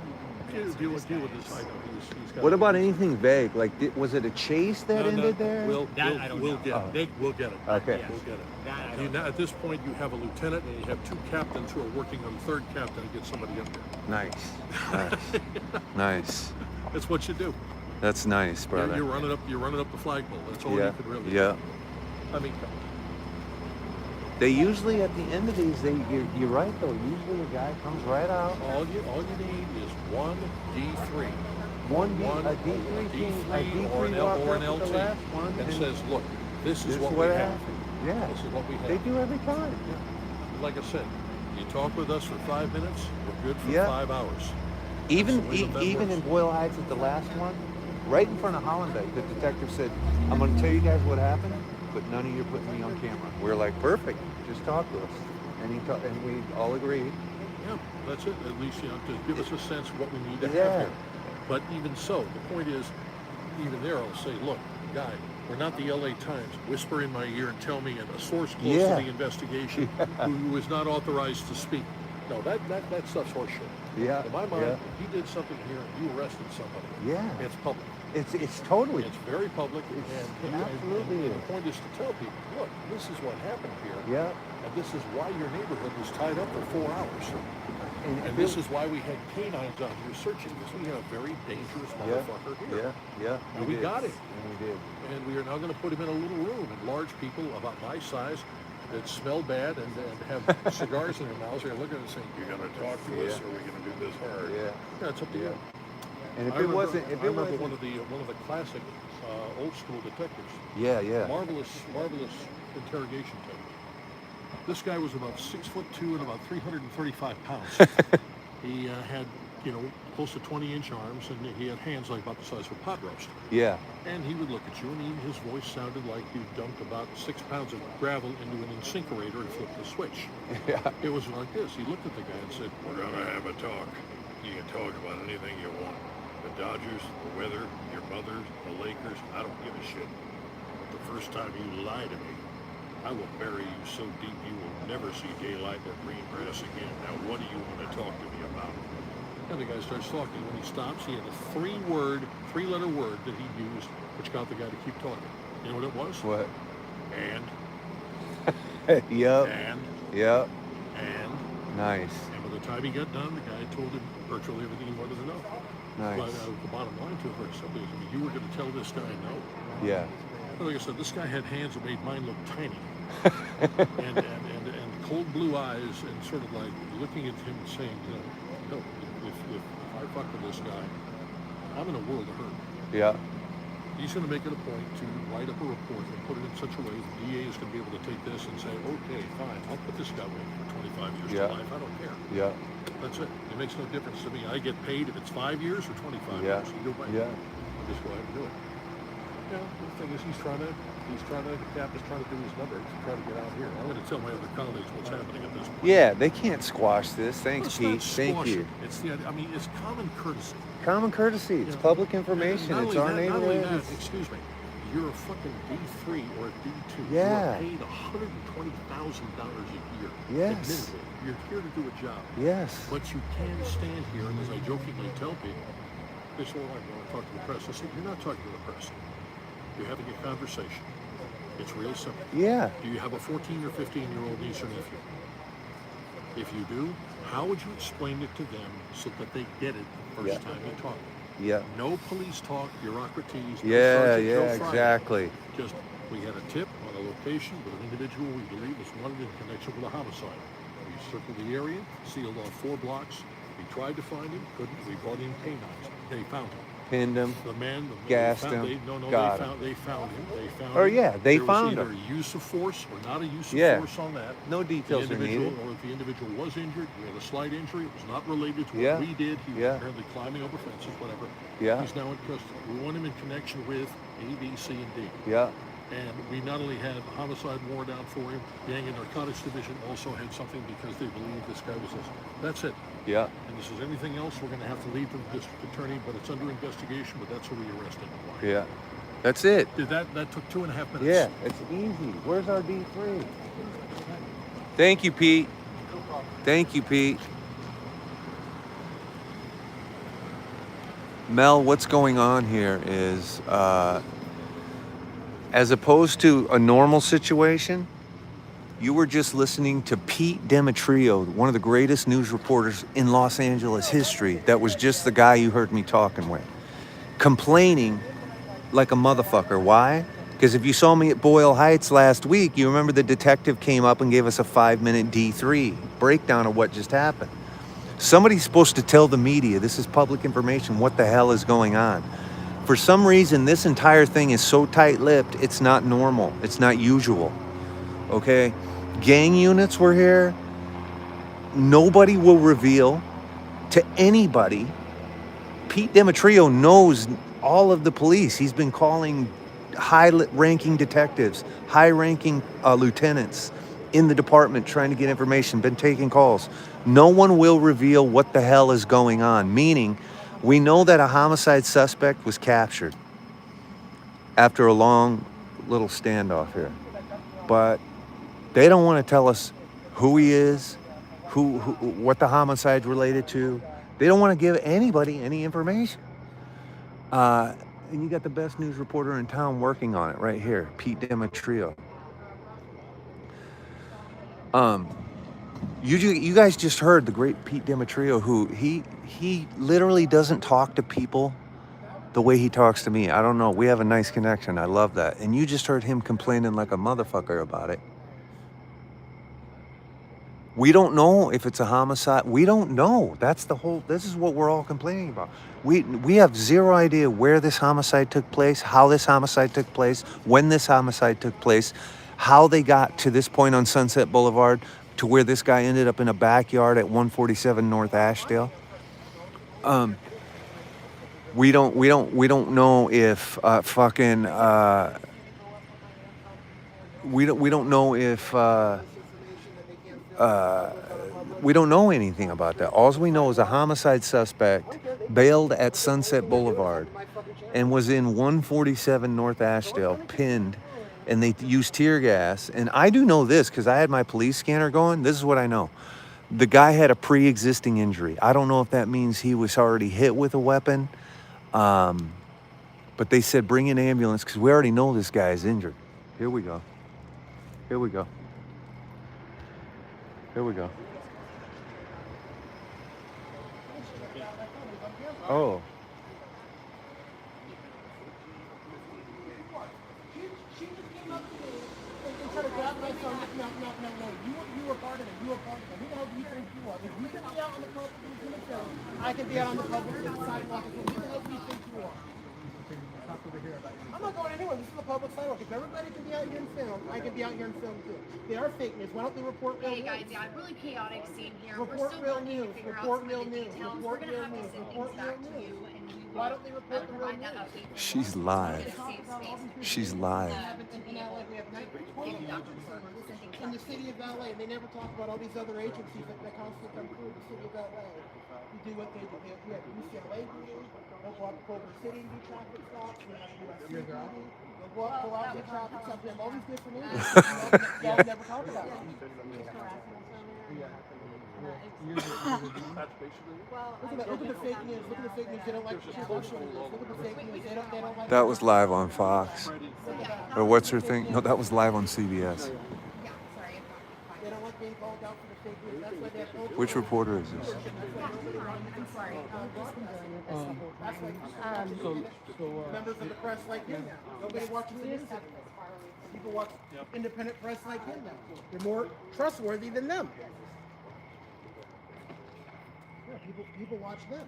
deal with this. I know he's got. What about anything vague? Like, was it a chase that No, ended there? We'll I don't know. get it. We'll get it. Okay. Yeah. We'll get it. That I don't know. At this point, you have a lieutenant and you have two captains who are working on third captain to get somebody up there. Nice. Nice. Nice. That's what you do. That's nice, brother. You're running up the flagpole. That's all Yeah. you could really Yeah. do. I mean, come on. They usually, at the end of these, you're right, though. Usually a guy comes right out. All you need is one D3. A D3 or an walk or an up to LT the last one, and and says, look, this is this what is we what have. happened. Yeah. This is what we have. They do every time. Like I said, you talk with us for 5 minutes, we're good for Yeah. 5 hours. Even That's the way that even works. in Boyle Heights at the last one, right in front of Hollenbeck, the detective said, I'm going to tell you guys what happened, but none of you are putting me on camera. We're like, perfect, just talk to us. And and we all agreed. Yeah, that's it. At least, to give us a sense of what we need to have Yeah. here. But even so, the point is, even there, I'll say, look, guy, we're not the LA Times. Whisper in my ear and tell me a source close Yeah. to the investigation who is not authorized to speak. No, that stuff's horseshit. Yeah. In my mind, Yeah. if he did something here and you arrested somebody, Yeah. it's public. It's totally. It's very public, and absolutely and the point is to tell people, look, this is what happened here, Yeah. and this is why your neighborhood was tied up for 4 hours. And if this it- is why we had canines out here searching, because we had a very dangerous motherfucker here. Yeah. And we did. got him. And we did. And we are now going to put him in a little room, and large people about my size that smell bad and have cigars in their mouths are looking at us saying, you're going to talk to us, or are we going to do this hard? Yeah. It's up to you. And if I it remember, wasn't, if I it remember wasn't, one of the classic old school detectives. yeah. Marvelous interrogation technique. This guy was about 6'2" and about 335 pounds. He had, close to 20-inch arms, and he had hands like about the size of a pot roast. Yeah. And he would look at you, and his voice sounded like you dumped about 6 pounds of gravel into an incinerator and flipped the switch. Yeah. It was like this. He looked at the guy and said, we're going to have a talk. You can talk about anything you want. The Dodgers, the weather, your mother, the Lakers, I don't give a shit. But the first time you lie to me, I will bury you so deep you will never see daylight or green grass again. Now, what do you want to talk to me about? And the guy starts talking. When he stops, he had a three-letter word that he used, which got the guy to keep talking. You know what it was? What? And. Yep. And. Yep. And. Nice. And by the time he got done, the guy told him virtually everything he wanted to know. Nice. But the bottom line to it very simply is, you were going to tell this guy no. Yeah. Well, like I said, this guy had hands that made mine look tiny. and cold blue eyes, and sort of like looking at him and saying, no, if I fuck with this guy, I'm in a world of hurt. Yeah. He's going to make it a point to write up a report and put it in such a way that the DA is going to be able to take this and say, okay, fine, I'll put this guy away for 25 years to life. I don't care. Yeah. That's it. It makes no difference to me. I get paid if it's 5 years or 25 Yeah. years. Either way. Yeah. I'll just go ahead and do it. The thing is, the cap is trying to do his number to try to get out here. I'm going to tell my other colleagues what's happening at this point. Yeah, they can't squash this. Thanks, It's Pete. not Thank squash you. it. It's common courtesy. Common courtesy. It's public information. Not It's only our that, not only neighborhood. that, excuse me, you're a fucking D3 or a D2. Yeah. You're paid $120,000 a year. Yes. Admittedly, you're here to do a job. Yes. But you can stand here, and as I jokingly tell people, they say, well, I want to talk to the press. I said, you're not talking to the press. You're having a conversation. It's real simple. Yeah. Do you have a 14 or 15-year-old niece or nephew? If you do, how would you explain it to them so that they get it the first time you talk? Yeah. No police talk, bureaucracies. No Yeah, Sergeant Joe Friday. exactly. Just, we had a tip on a location with an individual we believe was wanted in connection with a homicide. We circled the area, sealed off 4 blocks. We tried to find him, couldn't. We brought in canines. They found him. Pinned him. The man, gassed they him. found Got him. They found him. They found Or him. yeah, they There found was him. either a use of force or not a use of Yeah. force on that. No details The are individual, needed. or if the individual was injured, we had a slight injury. It was not related to what Yeah. we did. He was Yeah. apparently climbing over fences, whatever. Yeah. He's now in custody. We want him in connection with A, B, C, and D. Yeah. And we not only had a homicide warrant out for him, Gang and Narcotics Division also had something because they believed this guy was this. That's it. Yeah. And this is everything else we're going to have to leave to the district attorney, but it's under investigation, but that's who we arrested. Why? Yeah. That's it. That took 2.5 minutes. Yeah. It's easy. Where's our D3? Thank you, Pete. Thank you, Pete. Mel, what's going on here is, as opposed to a normal situation, you were just listening to Pete Demetrio, one of the greatest news reporters in Los Angeles history. That was just the guy you heard me talking with, complaining like a motherfucker. Why? Because if you saw me at Boyle Heights last week, you remember the detective came up and gave us a 5-minute D3 breakdown of what just happened. Somebody's supposed to tell the media, this is public information, what the hell is going on. For some reason, this entire thing is so tight-lipped, it's not normal. It's not usual. Okay? Gang units were here. Nobody will reveal to anybody. Pete Demetrio knows all of the police. He's been calling high-ranking detectives, high-ranking lieutenants in the department trying to get information, been taking calls. No one will reveal what the hell is going on, meaning We know that a homicide suspect was captured after a long little standoff here. But they don't want to tell us who he is, what the homicide's related to. They don't want to give anybody any information. And you got the best news reporter in town working on it right here, Pete Demetrio. You guys just heard the great Pete Demetrio, who he literally doesn't talk to people the way he talks to me. I don't know. We have a nice connection. I love that. And you just heard him complaining like a motherfucker about it. We don't know if it's a homicide. We don't know. This is what we're all complaining about. We have zero idea where this homicide took place, how this homicide took place, when this homicide took place, how they got to this point on Sunset Boulevard to where this guy ended up in a backyard at 147 North Ashdale. We don't know if we don't know if we don't know anything about that. All we know is a homicide suspect bailed at Sunset Boulevard and was in 147 North Ashdale, pinned, and they used tear gas. And I do know this because I had my police scanner going. This is what I know. The guy had a pre-existing injury. I don't know if that means he was already hit with a weapon, but they said bring an ambulance because we already know this guy is injured. Here we go. Here we go. Here we go. Oh. She just came up to me and tried to grab my phone. No. You were part of it. You were part of it. Who the hell do you think you are? If you can be out on the public I can be out on the public sidewalk. Who the hell do you think you are? I'm not going anywhere. This is a public sidewalk. If everybody can be out here and film, I can be out here and film too. They are fake news. Why don't they report real news? Hey guys, yeah, really chaotic scene here. Report We're still real working news. to figure Report out some real of the news. details. Report We're gonna real have to news. send Report things back real to news. you, and we will Why don't they report the real provide that news? update. She's live. She's live. In the city of LA, they never talk about all these other agencies that constantly come through the city of LA. You do what they do. We have UCLA do. They'll go up to Culver City and do traffic stops. We have USC. They'll go out and do traffic stops. We have all these different agencies. Y'all never talk about them. Look at the fake news. Look at the fake news. They don't like social news. Look at the fake news. They don't like. That was live on Fox. Or what's her thing? No, that was live on CBS. They don't like being called out for the fake news. That's why they have Which reporter is this? I'm sorry. members of the press like him now. Nobody watches the news anymore. People watch independent press like him now. They're more trustworthy than them. Yeah, people watch them.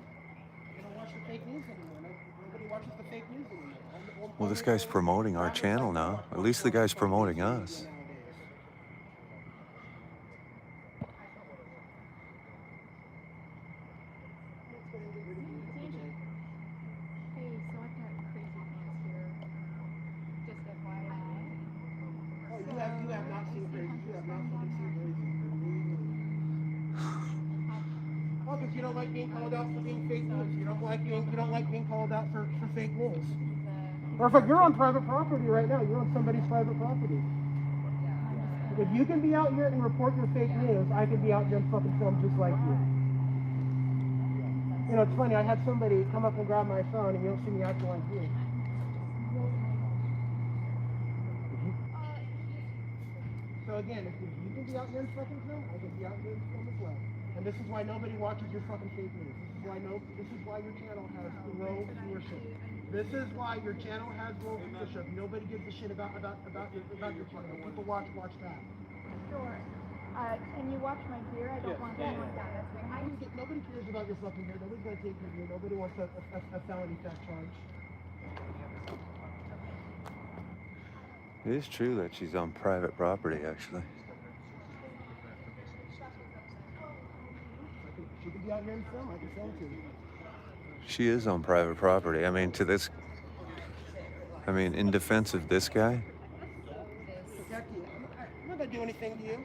They don't watch the fake news anymore. Nobody watches the fake news anymore. Well, this guy's promoting our channel now. At least the guy's promoting us. You have not seen crazy. You have not fucking seen crazy. Oh, because you don't like being called out for being fake news. You don't like being called out for fake news. Or if you're on private property right now, you're on somebody's private property. If you can be out here and report your fake news, I can be out here and fucking film just like you. You know, it's funny, I had somebody come up and grab my phone and you don't see me acting like you. So again, if you can be out here and fucking film, I can be out here and film as well. And this is why nobody watches your fucking fake news. This is why your channel has low viewership. This is why your channel has low viewership. Nobody gives a shit about your channel. People watch that. Sure. Can you watch my gear? I don't want anyone down. That's fine. Nobody cares about your fucking gear. Nobody's gonna take your gear. Nobody wants a felony theft charge. It is true that she's on private property, actually. She could be out here and film. I can film to you. She is on private property. I mean, in defense of this guy. Protect you. I'm not gonna do anything to you.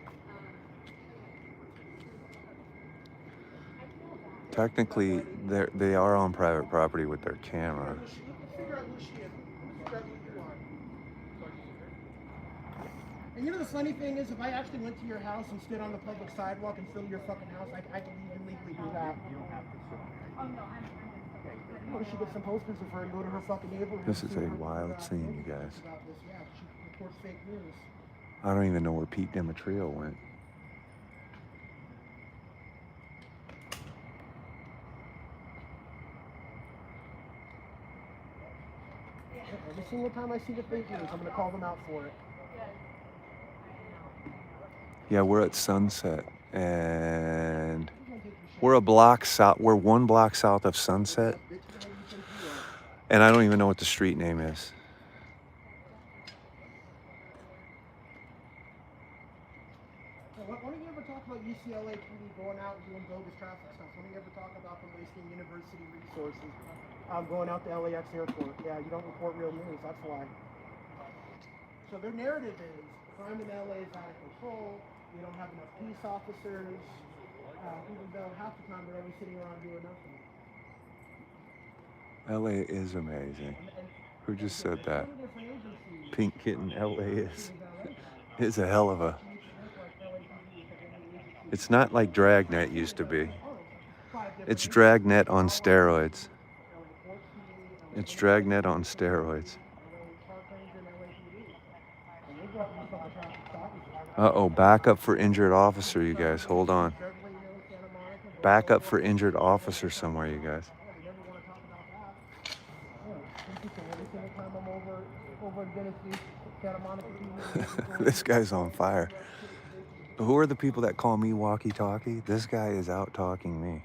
Technically, they are on private property with their camera. Let's figure out who she is. Let's figure out who you are. And you know the funny thing is, if I actually went to your house and stood on the public sidewalk and filled your fucking house, I can even legally do that. You don't have to. Oh no, I'm What if she gets some posters of her and go to her fucking neighborhood? This is a wild scene, you guys. About this. Yeah, she reports fake news. I don't even know where Pete Demetrio went. Every single time I see the fake news, I'm gonna call them out for it. Yeah, we're at Sunset, and we're a block south. We're 1 block south of Sunset, and I don't even know what the street name is. Why don't you ever talk about UCLA PD going out and doing bogus traffic stuff? Why don't you ever talk about them wasting university resources going out to LAX airport? Yeah, you don't report real news, that's why. So their narrative is crime in LA is out of control, we don't have enough peace officers, even though half the time they're always sitting around doing nothing. LA is amazing. Who just said that? Pink Kitten, LA is a hell of a... It's not like Dragnet used to be. It's Dragnet on steroids. It's Dragnet on steroids. Uh-oh, backup for injured officer, you guys. Hold on. Backup for injured officer somewhere, you guys. This guy's on fire. Who are the people that call me walkie-talkie? This guy is out talking me.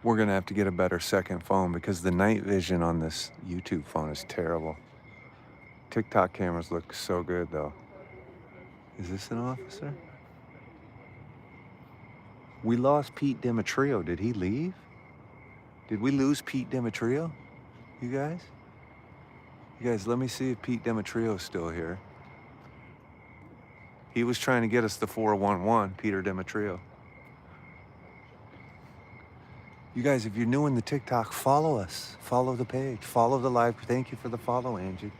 We're gonna have to get a better second phone because the night vision on this YouTube phone is terrible. TikTok cameras look so good though. Is this an officer? We lost Pete Demetrio. Did he leave? Did we lose Pete Demetrio? You guys? You guys, let me see if Pete Demetrio's still here. He was trying to get us the 411, Peter Demetrio. You guys, if you're new in the TikTok, follow us. Follow the page. Follow the live. Thank you for the follow, Angie.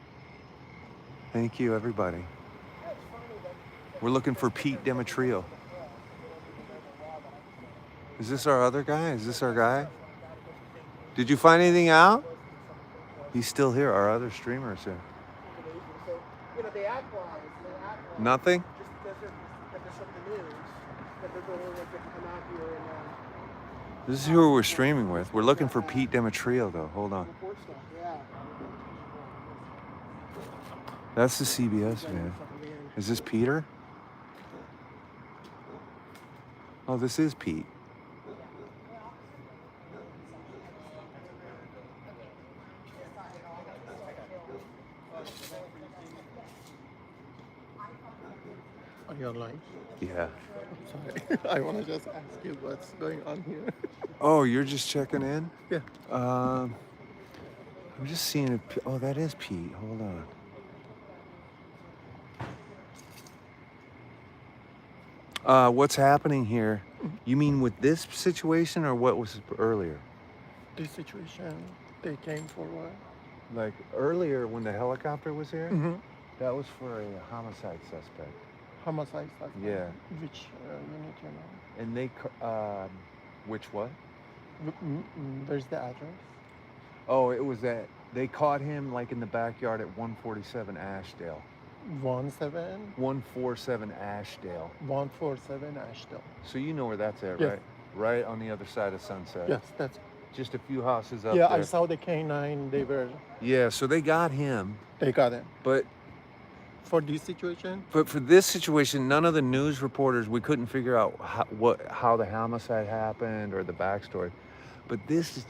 Thank you, everybody. We're looking for Pete Demetrio. Is this our other guy? Is this our guy? Did you find anything out? He's still here. Our other streamer is here. You know, they act wise. Nothing? Just because they're from the news, that they're going to come out here and This is who we're streaming with. We're looking for Pete Demetrio, though. Hold on. report stuff. Yeah. That's the CBS man. Is this Peter? Oh, this is Pete. Are you online? Yeah. Sorry, I want to just ask you what's going on here. Oh, you're just checking in? Yeah. I'm just seeing if... Oh, that is Pete. Hold on. What's happening here? You mean with this situation or what was earlier? This situation, they came for what? Like earlier when the helicopter was here? Mm-hmm. That was for a homicide suspect. Homicide suspect? Yeah. Which unit, you know? And they... which what? Where's the address? Oh, it was that... They caught him like in the backyard at 147 Ashdale. 17? 147 Ashdale. 147 Ashdale. So you know where that's at, Yes. right? Right on the other side of Sunset. Yes, that's... Just a few houses up Yeah, there. I saw the K9, they were... Yeah, so they got him. They got him. But For this situation? for this situation, none of the news reporters, we couldn't figure out how the homicide happened or the backstory. But this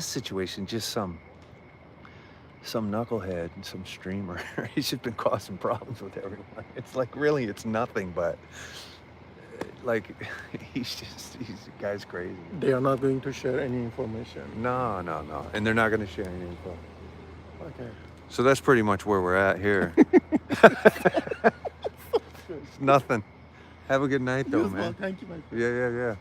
situation, just some knucklehead and some streamer. He's just been causing problems with everyone. It's like, really, it's nothing, but like, the guy's crazy. They are not going to share any information. No. And they're not going to share any info. Okay. So that's pretty much where we're at here. It's nothing. Have a good night, though, man. Well, thank you, my friend. Yeah.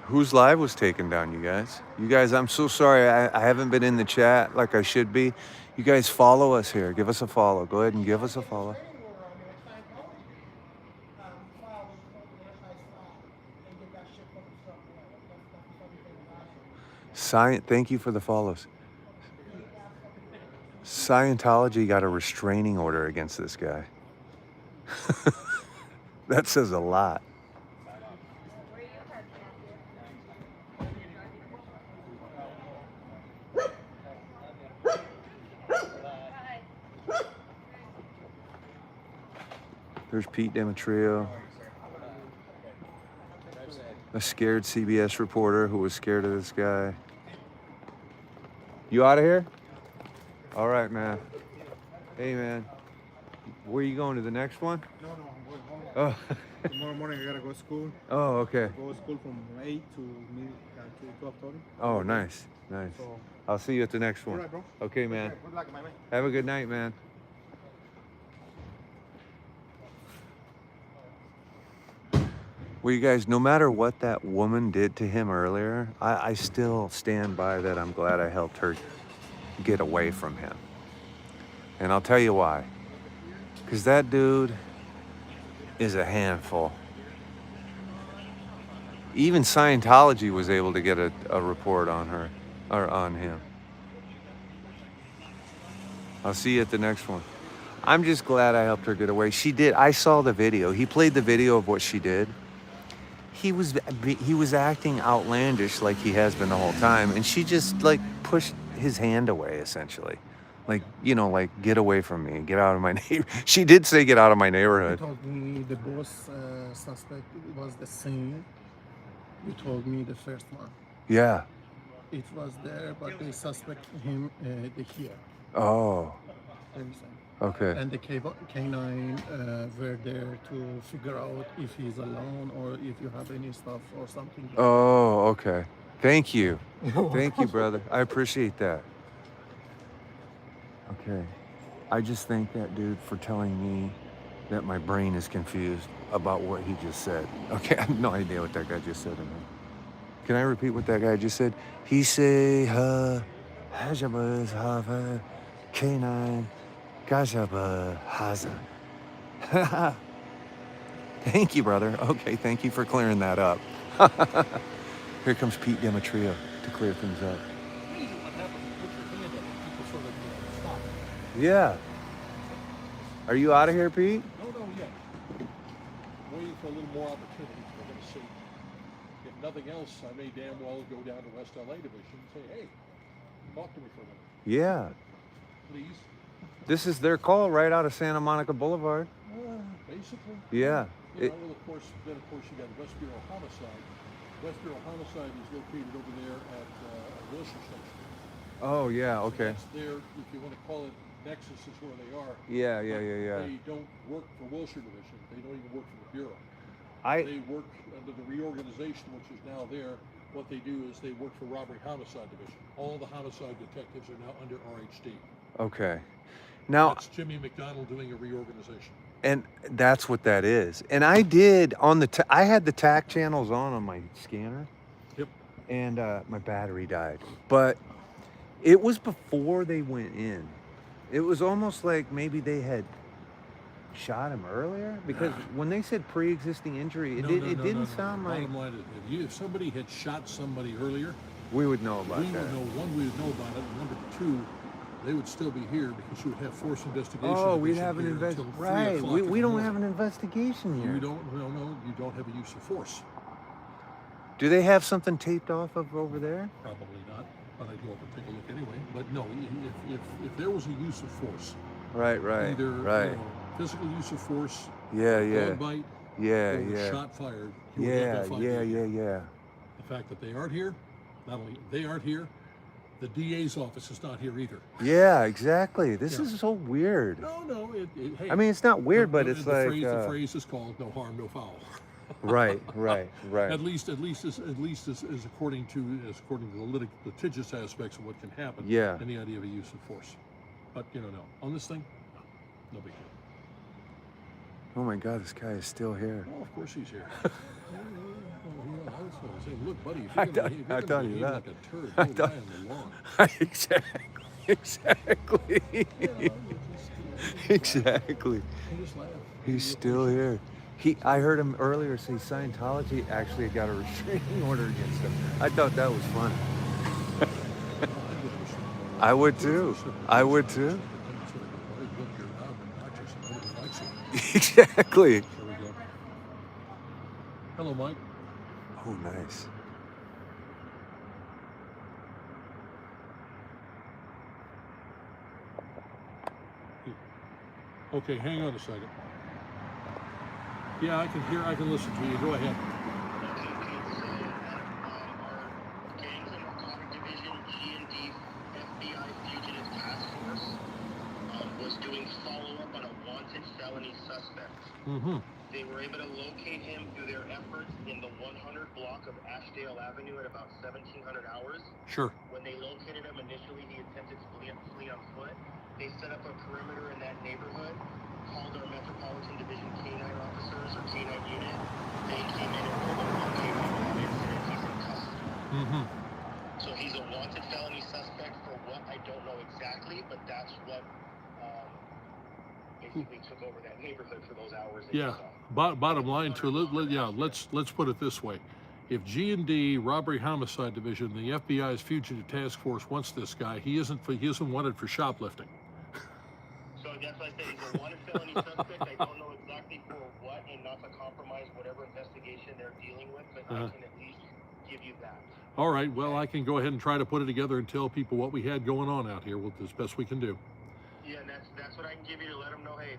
Whose live was taken down, you guys? You guys, I'm so sorry. I haven't been in the chat like I should be. You guys follow us here. Give us a follow. Go ahead and give us a follow. Thank you for the follows. Scientology got a restraining order against this guy. That says a lot. There's Pete Demetrio, a scared CBS reporter who was scared of this guy. You out of here? All right, man. Hey, man. Where are you going, to the next one? No, I'm going home. Oh. Tomorrow morning I gotta go to school. Oh, okay. Go to school from 8 to 12:30. Oh, nice. So, I'll see you at the next one. all right, bro. Okay, man. Okay, good luck, my man. Have a good night, man. Well, you guys, no matter what that woman did to him earlier, I still stand by that. I'm glad I helped her get away from him. And I'll tell you why. Because that dude is a handful. Even Scientology was able to get a report on her, or on him. I'll see you at the next one. I'm just glad I helped her get away. She did. I saw the video. He played the video of what she did. He was acting outlandish like he has been the whole time, and she just like pushed his hand away, essentially. Like, you know, like, get away from me, get out of my neighborhood. She did say get out of my He neighborhood. told me the boss suspect was the same. You told me the first one. Yeah. It was there, but they suspect him here. Oh, Everything. okay. And the K9 were there to figure out if he's alone or if you have any stuff or something. Oh, okay. Thank you. Thank you, brother. I appreciate that. Okay. I just thank that dude for telling me that my brain is confused about what he just said. Okay, I have no idea what that guy just said to me. Can I repeat what that guy just said? He say, Hajabaz Hava K9 Gajaba Haza. Thank you, brother. Okay, thank you for clearing that up. Here comes Pete Demetrio to clear things up. Yeah. Are you out of here, Pete? No, yet. Waiting for a little more opportunities. We're going to see. If nothing else, I may damn well go down to West LA Division and say, hey, talk to me for a minute. Yeah. Please. This is their call right out of Santa Monica Boulevard. Basically. Yeah. You know, well, of course, you got West Bureau Homicide. West Bureau Homicide is located over there at Wilshire Station. Oh, yeah, So okay. that's their, if you want to call it Nexus, is where they are. Yeah. They don't work for Wilshire Division. They don't even work for the Bureau. They work under the reorganization, which is now there. What they do is they work for Robbery Homicide Division. All the homicide detectives are now under RHD. Okay. Now, That's Jimmy McDonald doing a reorganization. and that's what that is. And I did on the, I had the TAC channels on my scanner. Yep. And my battery died. But it was before they went in. It was almost like maybe they had shot him earlier, because when they said pre-existing injury, it didn't sound like Bottom line is, if somebody had shot somebody earlier, we would know about we that. would know. One, we would know about it. And number two, they would still be here because you would have force investigation. Oh, we'd division have an here investigation. until 3 Right. o'clock We in the don't morning. have an investigation here. You don't. No, you don't have a use of force. Do they have something taped off of over there? Probably not, but I'd go up and take a look anyway. But no, if there was a use of force, Right. either Right. physical use of force, Yeah. dog bite, Yeah. or Yeah. shot fired, you would have that fight here. Yeah. The fact that they aren't here, not only they aren't here, the DA's office is not here either. Yeah, exactly. This Yeah. is so weird. No, hey. I mean, it's not weird, but it's the like the phrase is called "no harm, no foul." right. At least as according to the litigious aspects of what can happen. Yeah. And the idea of a use of force, but no, on this thing, no big deal. Oh my God, this guy is still here. Well, of course he's here. I was going to say, look, buddy, if I you're thought- going I to thought behave you that. like a turd, I go thought- lie on the lawn. Exactly. Exactly. You just laugh. He's still here. I heard him earlier say Scientology actually got a restraining order against him. I thought that was funny. I would too. Exactly. There we go. Hello, Mike. Oh, nice. Okay, hang on a second. Yeah, I can listen to you. Go ahead. Our gangs and narcotic division, G&D, FBI Fugitive Task Force, was doing follow-up on a wanted felony suspect. Mm-hmm. They were able to locate him through their efforts in the 100 block of Ashdale Avenue at about 1700 hours. Sure. When they located him, initially he attempted to flee on foot. They set up a perimeter in that neighborhood, called our Metropolitan Division K-9 officers or K-9 unit. They came in and were able to locate him in that incident. He's in custody. Mm-hmm. So he's a wanted felony suspect for what I don't know exactly, but that's what basically took over that neighborhood for those hours. That you Yeah. saw. Bottom line to it, let's put it this way. If G&D Robbery Homicide Division, the FBI's Fugitive Task Force wants this guy, he isn't wanted for shoplifting. So that's why I said he's a wanted felony suspect. I don't know exactly for what, and not to compromise whatever investigation they're dealing with, but I can at least give you that. All right, well, I can go ahead and try to put it together and tell people what we had going on out here, as best we can do. Yeah, and that's what I can give you to let them know. Hey,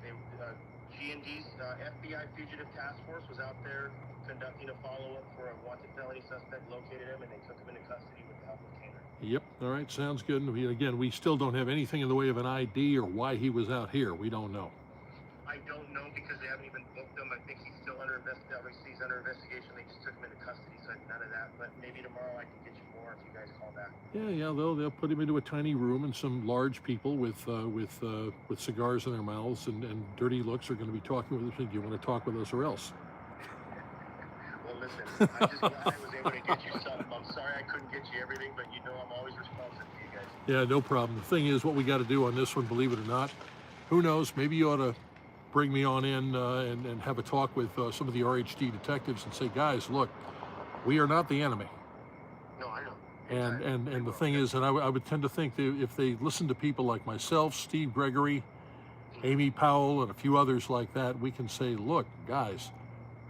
G&D's FBI Fugitive Task Force was out there conducting a follow-up for a wanted felony suspect, located him, and they took him into custody with the help of Tanner. Yep, all right, sounds good. And we still don't have anything in the way of an ID or why he was out here. We don't know. I don't know because they haven't even booked him. I think he's still under investigation. They just took him into custody, so none of that. But maybe tomorrow I can get you more if you guys call back. Yeah, they'll put him into a tiny room, and some large people with cigars in their mouths and dirty looks are going to be talking with us. Do you want to talk with us or else? Well, listen, I'm just glad I was able to get you something. I'm sorry I couldn't get you everything, but you know I'm always responsive to you guys. Yeah, no problem. The thing is, what we got to do on this one, believe it or not, who knows, maybe you ought to bring me on in and have a talk with some of the RHD detectives and say, guys, look, we are not the enemy. No, I know. And the thing is, and I would tend to think that if they listen to people like myself, Steve Gregory, Amy Powell, and a few others like that, we can say, look, guys,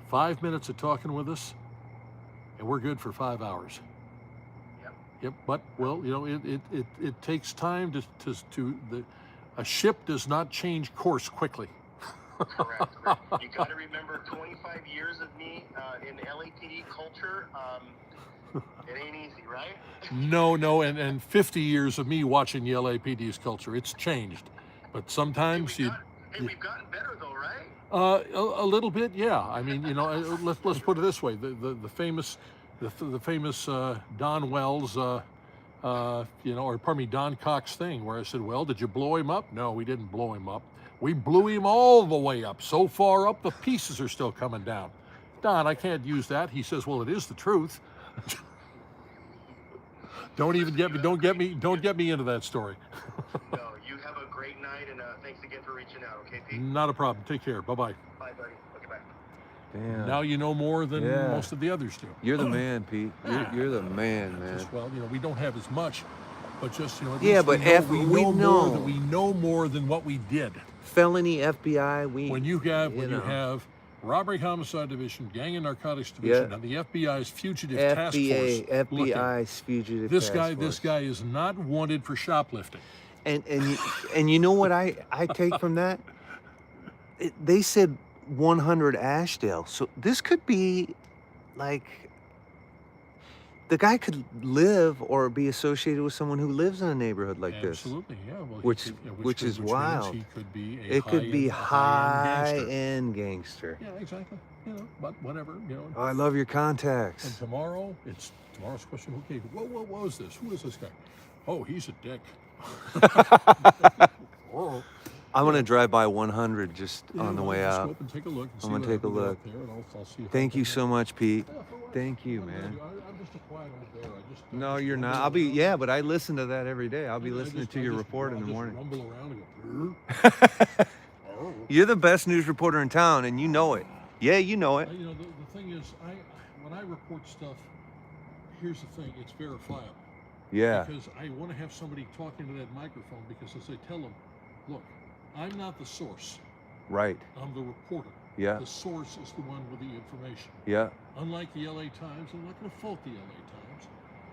5 minutes of talking with us, and we're good for 5 hours. Yep. But well, it takes time a ship does not change course quickly. Correct. You got to remember 25 years of me in LAPD culture. It ain't easy, right? No, and 50 years of me watching the LAPD's culture. It's changed, but sometimes we've gotten better though, right? A little bit, yeah. I mean, let's put it this way: the famous Don Wells, or pardon me, Don Cox thing, where I said, "Well, did you blow him up?" No, we didn't blow him up. We blew him all the way up, so far up the pieces are still coming down. Don, I can't use that. He says, "Well, it is the truth." Don't get me into that story. No, you have a great night, and thanks again for reaching out. Okay, Pete. Not a problem. Take care. Bye bye. Bye, buddy. Okay, bye. Damn. Now you know more than most of the others do. You're the man, Pete. You're the man, man. Just, well, we don't have as much, but just at Yeah, least but we know we know more than what we did. Felony FBI, When you have Robbery Homicide Division, Gang and Narcotics Division, and the FBI's Fugitive Task Force. FBI's Fugitive This Task Force. This guy is not wanted for shoplifting. And you know what I take from that? They said 100 Ashdale, so this could be like the guy could live or be associated with someone who lives in a neighborhood like this. Absolutely, yeah. Well, which is wild. Means he could be It could be high-end gangster. Yeah, exactly. You know, but whatever. You know. Oh, I love your contacts. And tomorrow's question. Okay, what was this? Who is this guy? Oh, he's a dick. I'm gonna drive by 100 just on the way just out. Go up and take a look. I'm gonna take a look. There, and I'll see if Thank I you can- so much, Pete. Yeah, for what? Thank you, What am I man. gonna do? I'm just a quiet old bear. I No, just you're not. rumble around. Yeah, but I listen to that every day. I'll be I listening just- to I your just- report in I the just morning. rumble around and go. You're the best news reporter in town, and you know it. Yeah, you know it. You know, the thing is, when I report stuff, here's the thing: it's verifiable. Yeah. Because I want to have somebody talking to that microphone, because as I tell them, look, I'm not the source. Right. I'm the reporter. Yeah. The source is the one with the information. Yeah. Unlike the LA Times, I'm not going to fault the LA Times,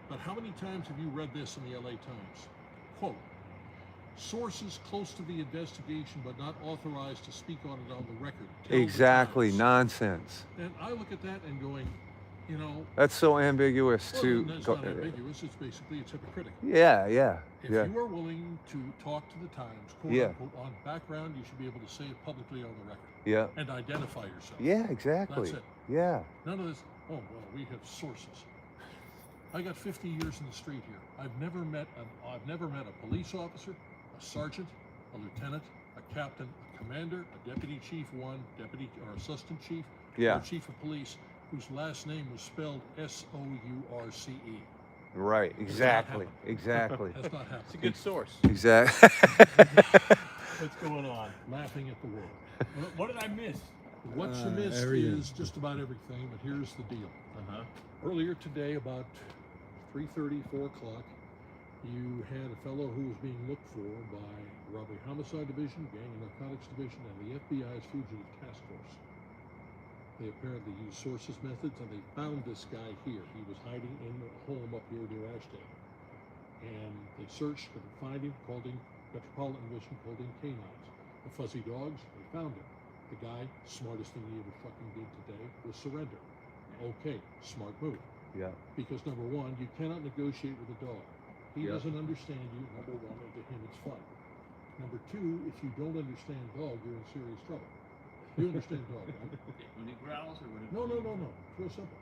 but how many times have you read this in the LA Times? Quote, sources close to the investigation but not authorized to speak on it on the record. Tell the Exactly. Times. Nonsense. And I look at that and going, you know, That's so ambiguous well, to. it's not ambiguous. It's basically, it's hypocritical. Yeah. Yeah. If Yeah. you are willing to talk to the Times, quote Yeah. unquote, on background, you should be able to say it publicly on the record. Yeah. And identify yourself. Yeah. Exactly. That's it. Yeah. None of this, oh, well, we have sources. I got 50 years in the street here. I've never met a police officer, a sergeant, a lieutenant, a captain, a commander, a deputy chief, deputy or assistant chief, Yeah. or chief of police whose last name was spelled Source. Right. Exactly. Exactly. That's not happening. It's a good source. Exactly. What's going on? Laughing at the world. What did I miss? What you missed everything. is just about everything, but here's the deal. Uh-huh. Earlier today, about 3:30, 4 o'clock, you had a fellow who was being looked for by Robbery Homicide Division, Gang and Narcotics Division, and the FBI's Fugitive Task Force. They apparently used sources methods, and they found this guy here. He was hiding in a home up here near Ashdale. And they searched, couldn't find him, called him Metropolitan Division, called in canines. The fuzzy dogs, they found him. The guy, smartest thing he ever fucking did today was surrender. Okay, smart move. Yeah. Because number one, you cannot negotiate with a dog. He Yeah. doesn't understand you, number one, and to him it's fun. Number two, if you don't understand dog, you're in serious trouble. You understand dog, right? When he growls or when he... No. Real simple.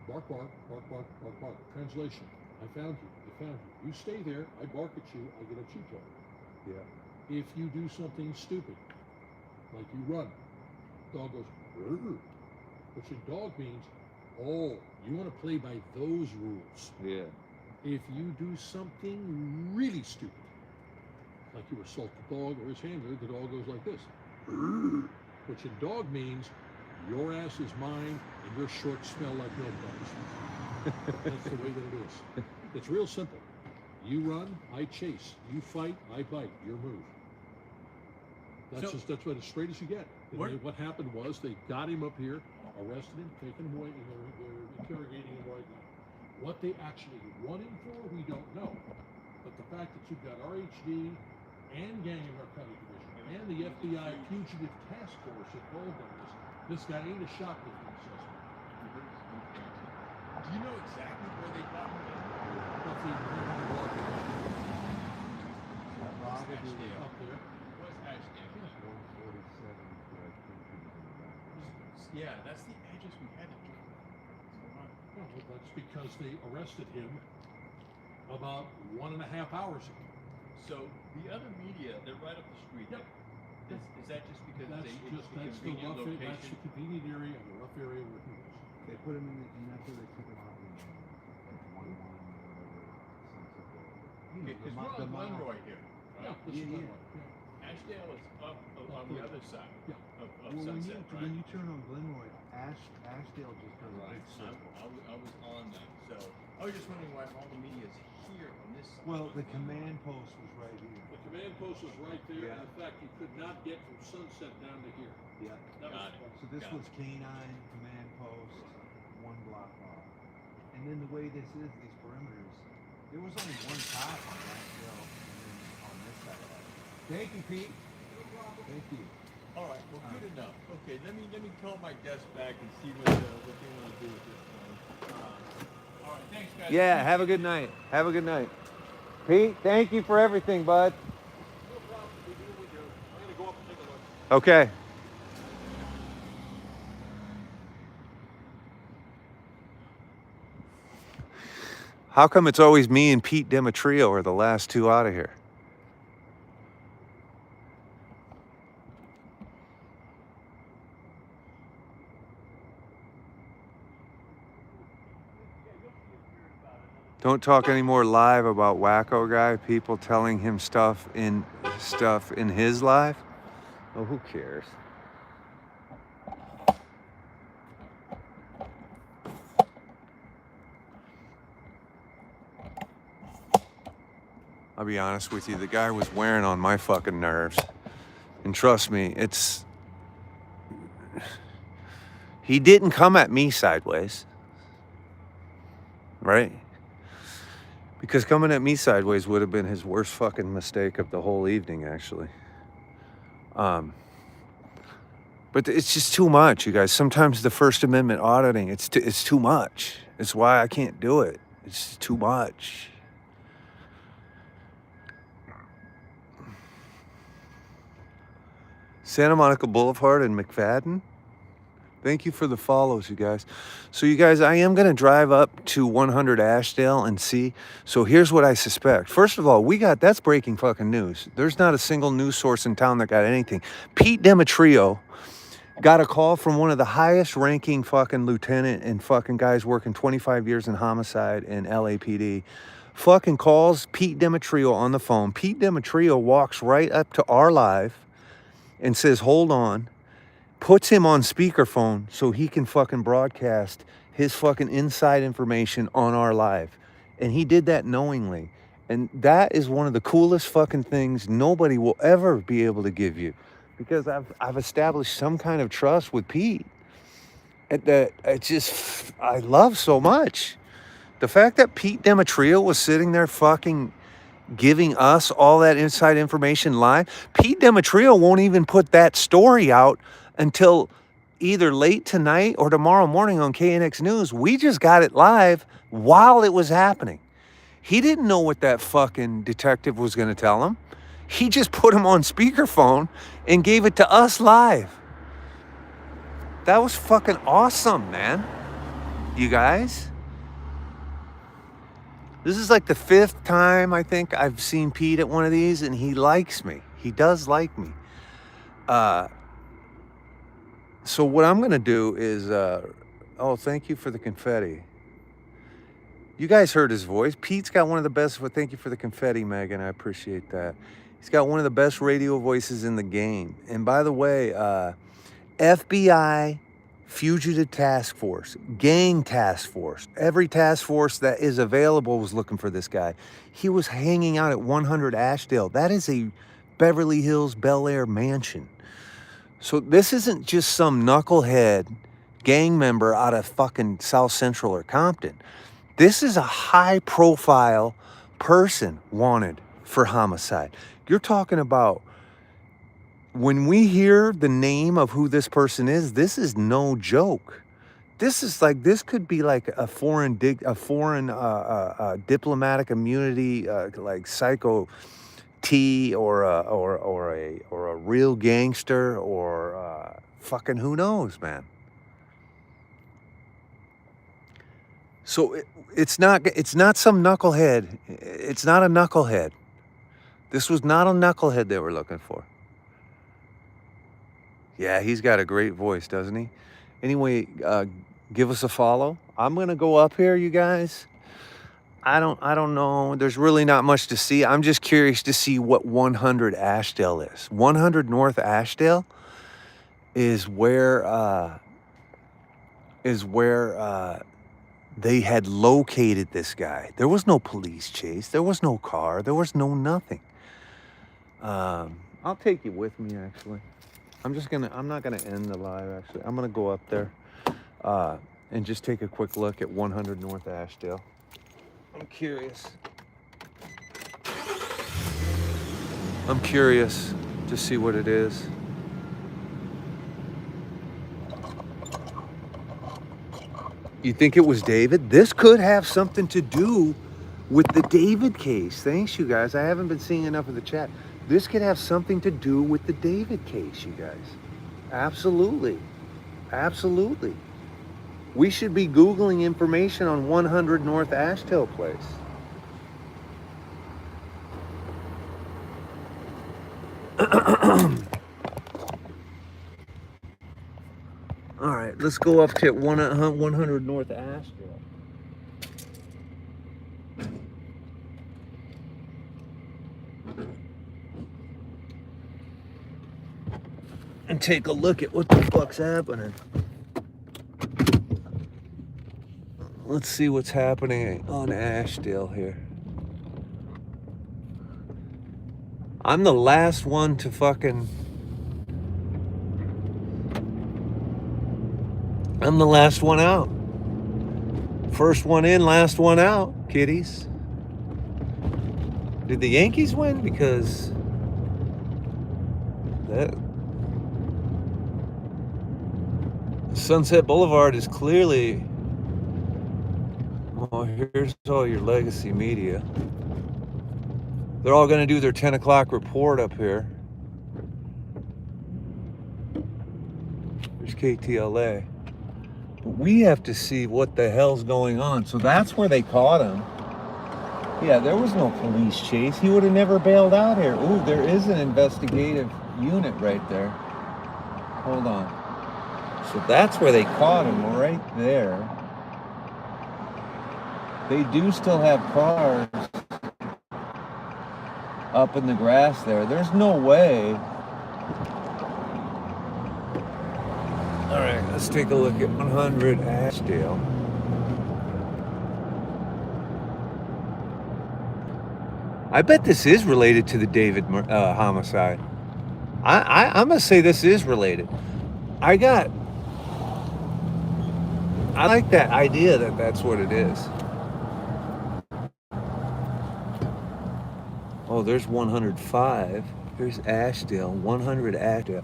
Bark, bark, bark, bark, bark, bark. Translation. I found you. I found you. You stay there. I bark at you. I get a cheat on you. Yeah. If you do something stupid, like you run, dog goes, "Rrr," which in dog means, oh, you want to play by those rules. Yeah. If you do something really stupid, like you assault the dog or his handler, the dog goes like this, "Rrr," which in dog means your ass is mine and your shorts smell like milk dogs. That's the way that it is. It's real simple. You run, I chase. You fight, I bite. Your move. That's what as straight as you get. And what happened was they got him up here, arrested him, taken him away, and they're interrogating him right now. What they actually want him for, we don't know. But the fact that you've got RHD and Gang and Narcotics Division and the FBI Fugitive Task Force involved in this guy ain't a shoplifting suspect. Do you know exactly where they got him? Roughly 300 block Ashdale. up there. What's Ashdale? 147. Yeah, that's the address we had it. Well, that's because they arrested him about 1.5 hours ago. So the other media, they're right up the street. Yep. Is that just because That's it's just the that's the convenient rough that's location? the convenient area and the rough area where he was. They put him in that's where they took him out in like 1-1 or whatever. Sunset Boulevard. Because we're on Glenroy here. Yeah, Right? this is yeah. Ashdale is up on the other side Yeah. of Well, Sunset, right? when you turn on Glenroy, Ashdale just does a Right. big circle. I was on that. So I was just wondering why all the media is here on this side. Well, the command post was right here. The command post was right there. Yeah. In fact, you could not get from Sunset down to here. Yeah. That was So this was canine command post, 1 block off. And then the way this is, these perimeters, there was only one cop on that hill and then on this side. Thank you, Pete. Thank you. All right, well, good enough. Okay, let me call my desk back and see what they want to do with this thing. All right, thanks, guys. Yeah, have a good night. Have a good night. Pete, thank you for everything, bud. no problem. We do what we do. I'm going to go up and take a look. Okay. How come it's always me and Pete Demetrio are the last two out of here? Don't talk anymore live about Wacko Guy. People telling him stuff in his life. Oh, who cares? I'll be honest with you, the guy was wearing on my fucking nerves. And trust me, he didn't come at me sideways. Right? Because coming at me sideways would have been his worst fucking mistake of the whole evening, actually. But it's just too much, you guys. Sometimes the First Amendment auditing, it's too much. It's why I can't do it. It's too much. Santa Monica Boulevard and McFadden. Thank you for the follows, you guys. So you guys, I am going to drive up to 100 Ashdale and see. So here's what I suspect. First of all, that's breaking fucking news. There's not a single news source in town that got anything. Pete Demetrio got a call from one of the highest ranking fucking lieutenant and fucking guys working 25 years in homicide in LAPD. Fucking calls Pete Demetrio on the phone. Pete Demetrio walks right up to our live and says, hold on, puts him on speakerphone so he can fucking broadcast his fucking inside information on our live. And he did that knowingly. And that is one of the coolest fucking things nobody will ever be able to give you. Because I've established some kind of trust with Pete. And that I love so much. The fact that Pete Demetrio was sitting there fucking giving us all that inside information live. Pete Demetrio won't even put that story out until either late tonight or tomorrow morning on KNX News. We just got it live while it was happening. He didn't know what that fucking detective was going to tell him. He just put him on speakerphone and gave it to us live. That was fucking awesome, man. You guys? This is like the 5th time, I think, I've seen Pete at one of these, and he likes me. He does like me. So what I'm going to do is... thank you for the confetti. You guys heard his voice. Pete's got one of the best... Well, thank you for the confetti, Megan. I appreciate that. He's got one of the best radio voices in the game. And by the way, FBI... Fugitive Task Force, Gang Task Force, every task force that is available was looking for this guy. He was hanging out at 100 Ashdale. That is a Beverly Hills Bel Air mansion. So this isn't just some knucklehead gang member out of fucking South Central or Compton. This is a high profile person wanted for homicide. You're talking about, when we hear the name of who this person is, this is no joke. This could be like a foreign diplomatic immunity, like Psycho T, or a real gangster, or fucking who knows, man. So it's not some knucklehead. It's not a knucklehead. This was not a knucklehead they were looking for. Yeah, he's got a great voice, doesn't he? Anyway, give us a follow. I'm gonna go up here, you guys. I don't know. There's really not much to see. I'm just curious to see what 100 Ashdale is. 100 North Ashdale is where they had located this guy. There was no police chase. There was no car. There was no nothing. I'll take you with me, actually. I'm not gonna end the live, actually. I'm gonna go up there and just take a quick look at 100 North Ashdale. I'm curious. I'm curious to see what it is. You think it was David? This could have something to do with the David case. Thanks, you guys. I haven't been seeing enough of the chat. This could have something to do with the David case, you guys. Absolutely. Absolutely. We should be Googling information on 100 North Ashdale Place. All right, let's go up to 100 North Ashdale. And take a look at what the fuck's happening. Let's see what's happening on Ashdale here. I'm the last one to fucking... I'm the last one out. First one in, last one out, kiddies. Did the Yankees win? Because that Sunset Boulevard is clearly... Oh, here's all your legacy media. They're all going to do their 10 o'clock report up here. There's KTLA. But we have to see what the hell's going on. So that's where they caught him. Yeah, there was no police chase. He would have never bailed out here. Ooh, there is an investigative unit right there. Hold on. So that's where they caught him, right there. They do still have cars up in the grass there. There's no way. All right, let's take a look at 100 Ashdale. I bet this is related to the David homicide. I'm gonna say this is related. I like that idea that that's what it is. Oh, there's 105. There's Ashdale, 100 Ashdale.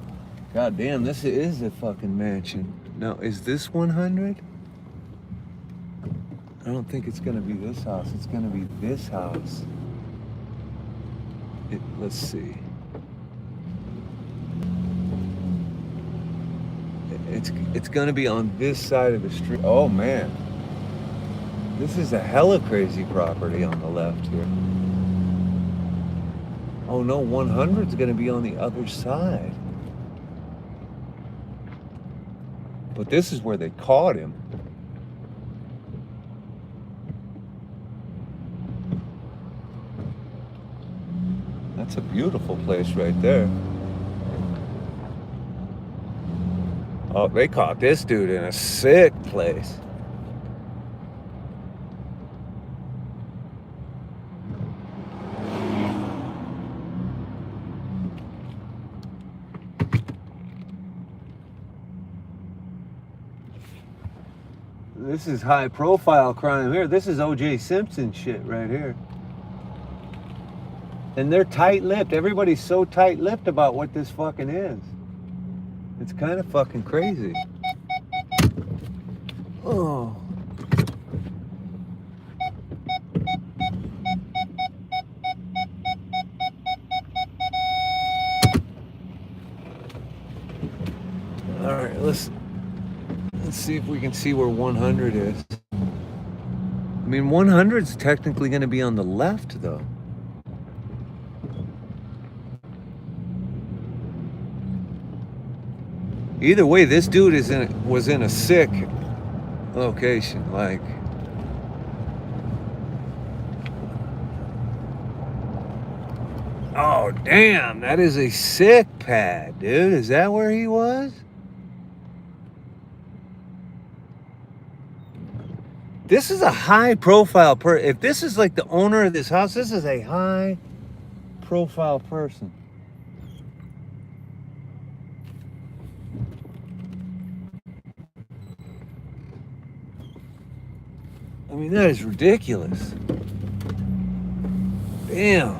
God damn, this is a fucking mansion. Now, is this 100? I don't think it's gonna be this house. It's gonna be this house. Let's see. It's gonna be on this side of the street. Oh man, this is a hella crazy property on the left here. Oh no, 100's gonna be on the other side. But this is where they caught him. That's a beautiful place right there. Oh, they caught this dude in a sick place. This is high profile crime here. This is O.J. Simpson shit right here. And they're tight-lipped. Everybody's so tight-lipped about what this fucking is. It's kind of fucking crazy. Oh. All right, let's see if we can see where 100 is. I mean, 100's technically going to be on the left, though. Either way, this dude was in a sick location. Like, oh damn, that is a sick pad, dude. Is that where he was? This is a high-profile person. If this is like the owner of this house, this is a high-profile person. I mean, that is ridiculous. Damn.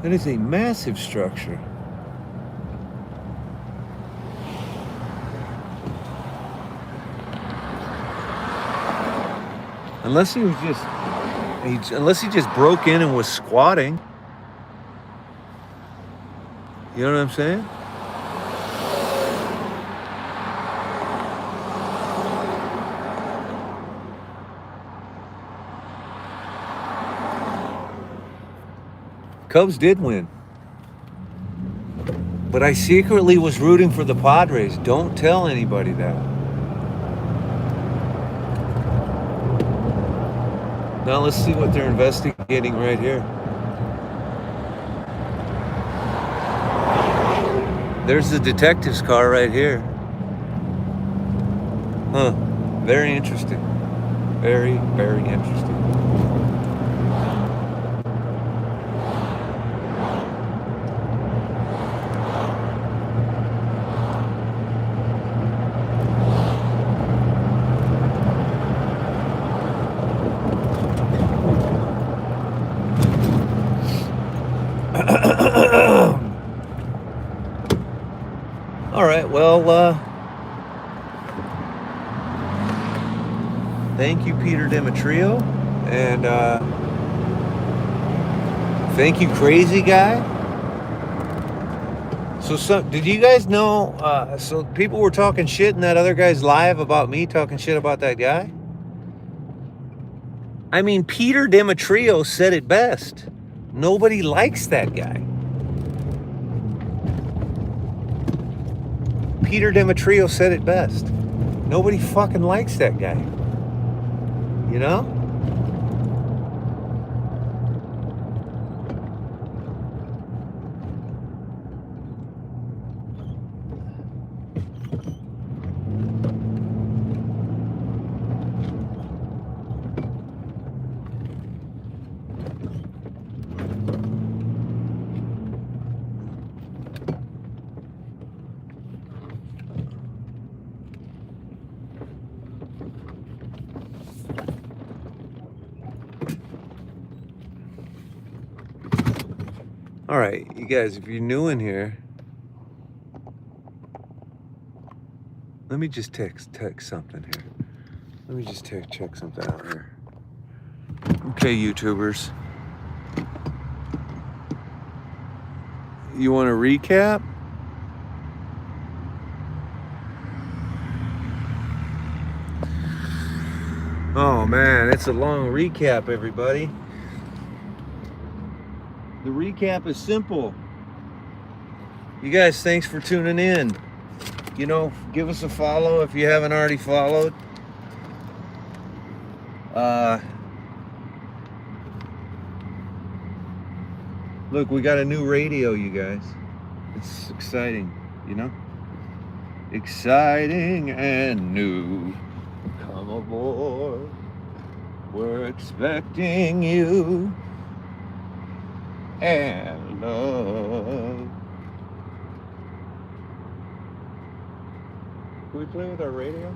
That is a massive structure. Unless he was unless he just broke in and was squatting. You know what I'm saying? Cubs did win. But I secretly was rooting for the Padres. Don't tell anybody that. Now let's see what they're investigating right here. There's the detective's car right here. Huh. Very interesting. Very, very interesting. All right, well, thank you, Peter Demetrio, and thank you, Crazy Guy. So did you guys know, so people were talking shit in that other guy's live about me talking shit about that guy? I mean, Peter Demetrio said it best. Nobody likes that guy. Peter Demetrio said it best. Nobody fucking likes that guy. You know? All right, you guys, if you're new in here, let me just text something here. Let me just check something out here. Okay, YouTubers. You want to recap? Oh man, it's a long recap, everybody. The recap is simple. You guys, thanks for tuning in. You know, give us a follow if you haven't already followed. Look, we got a new radio, you guys. It's exciting, you know? Exciting and new. Come aboard. We're expecting you. And love. Can we play with our radio?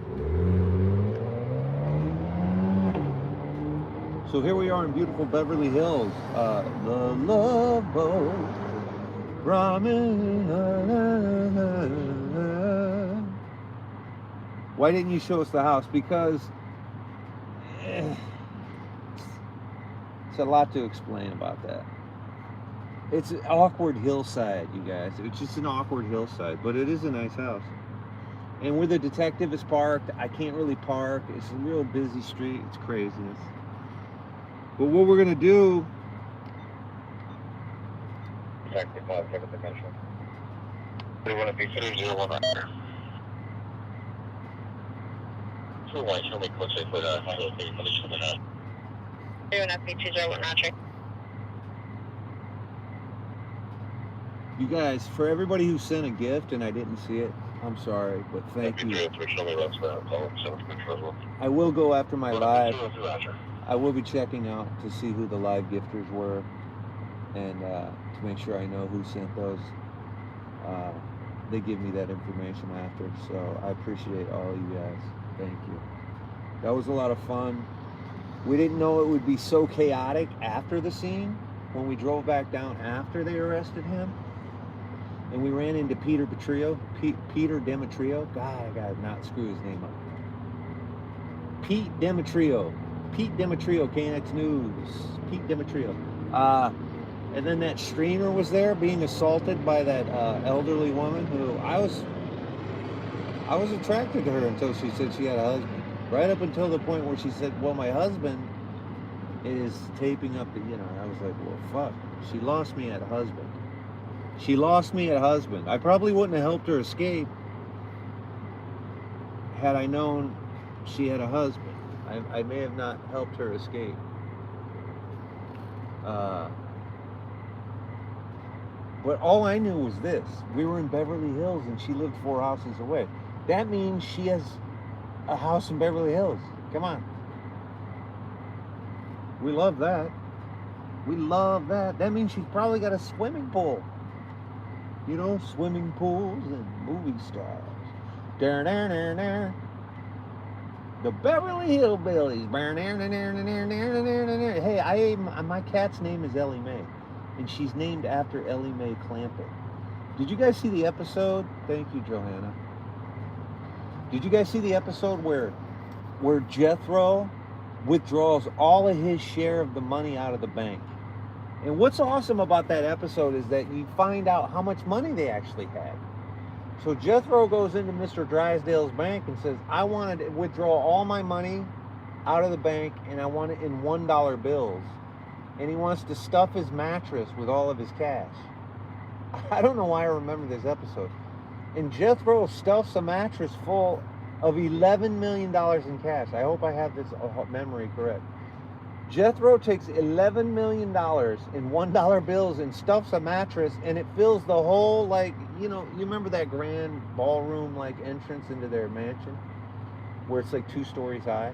So here we are in beautiful Beverly Hills. The Love Boat. Why didn't you show us the house? Because it's a lot to explain about that. It's an awkward hillside, you guys. It's just an awkward hillside, but it is a nice house. And where the detective is parked, I can't really park. It's a real busy street. It's craziness. But what we're gonna do... You guys, for everybody who sent a gift and I didn't see it, I'm sorry, but thank you. I will go after my live. I will be checking out to see who the live gifters were and to make sure I know who sent those. they give me that information after. So I appreciate all you guys. Thank you. That was a lot of fun. We didn't know it would be so chaotic after the scene when we drove back down after they arrested him. And we ran into Peter Demetrio. God, I gotta not screw his name up. Pete Demetrio, KNX News. Pete Demetrio. And then that streamer was there being assaulted by that elderly woman who I was attracted to her until she said she had a husband. Right up until the point where she said, well, my husband is taping up the, I was like, well, fuck. She lost me at husband. I probably wouldn't have helped her escape had I known she had a husband. I may have not helped her escape. But all I knew was this. We were in Beverly Hills and she lived 4 houses away. That means she has a house in Beverly Hills. Come on. We love that. That means she's probably got a swimming pool. Swimming pools and movie stars. The Beverly Hillbillies. Hey, my cat's name is Ellie Mae, and she's named after Ellie Mae Clampett. Did you guys see the episode? Thank you, Johanna. Did you guys see the episode where Jethro withdraws all of his share of the money out of the bank? And what's awesome about that episode is that you find out how much money they actually had. So Jethro goes into Mr. Drysdale's bank and says, I want to withdraw all my money out of the bank and I want it in $1 bills. And he wants to stuff his mattress with all of his cash. I don't know why I remember this episode. And Jethro stuffs a mattress full of $11 million in cash. I hope I have this memory correct. Jethro takes $11 million in $1 bills and stuffs a mattress, and it fills the whole, you remember that grand ballroom entrance into their mansion where it's 2 stories high?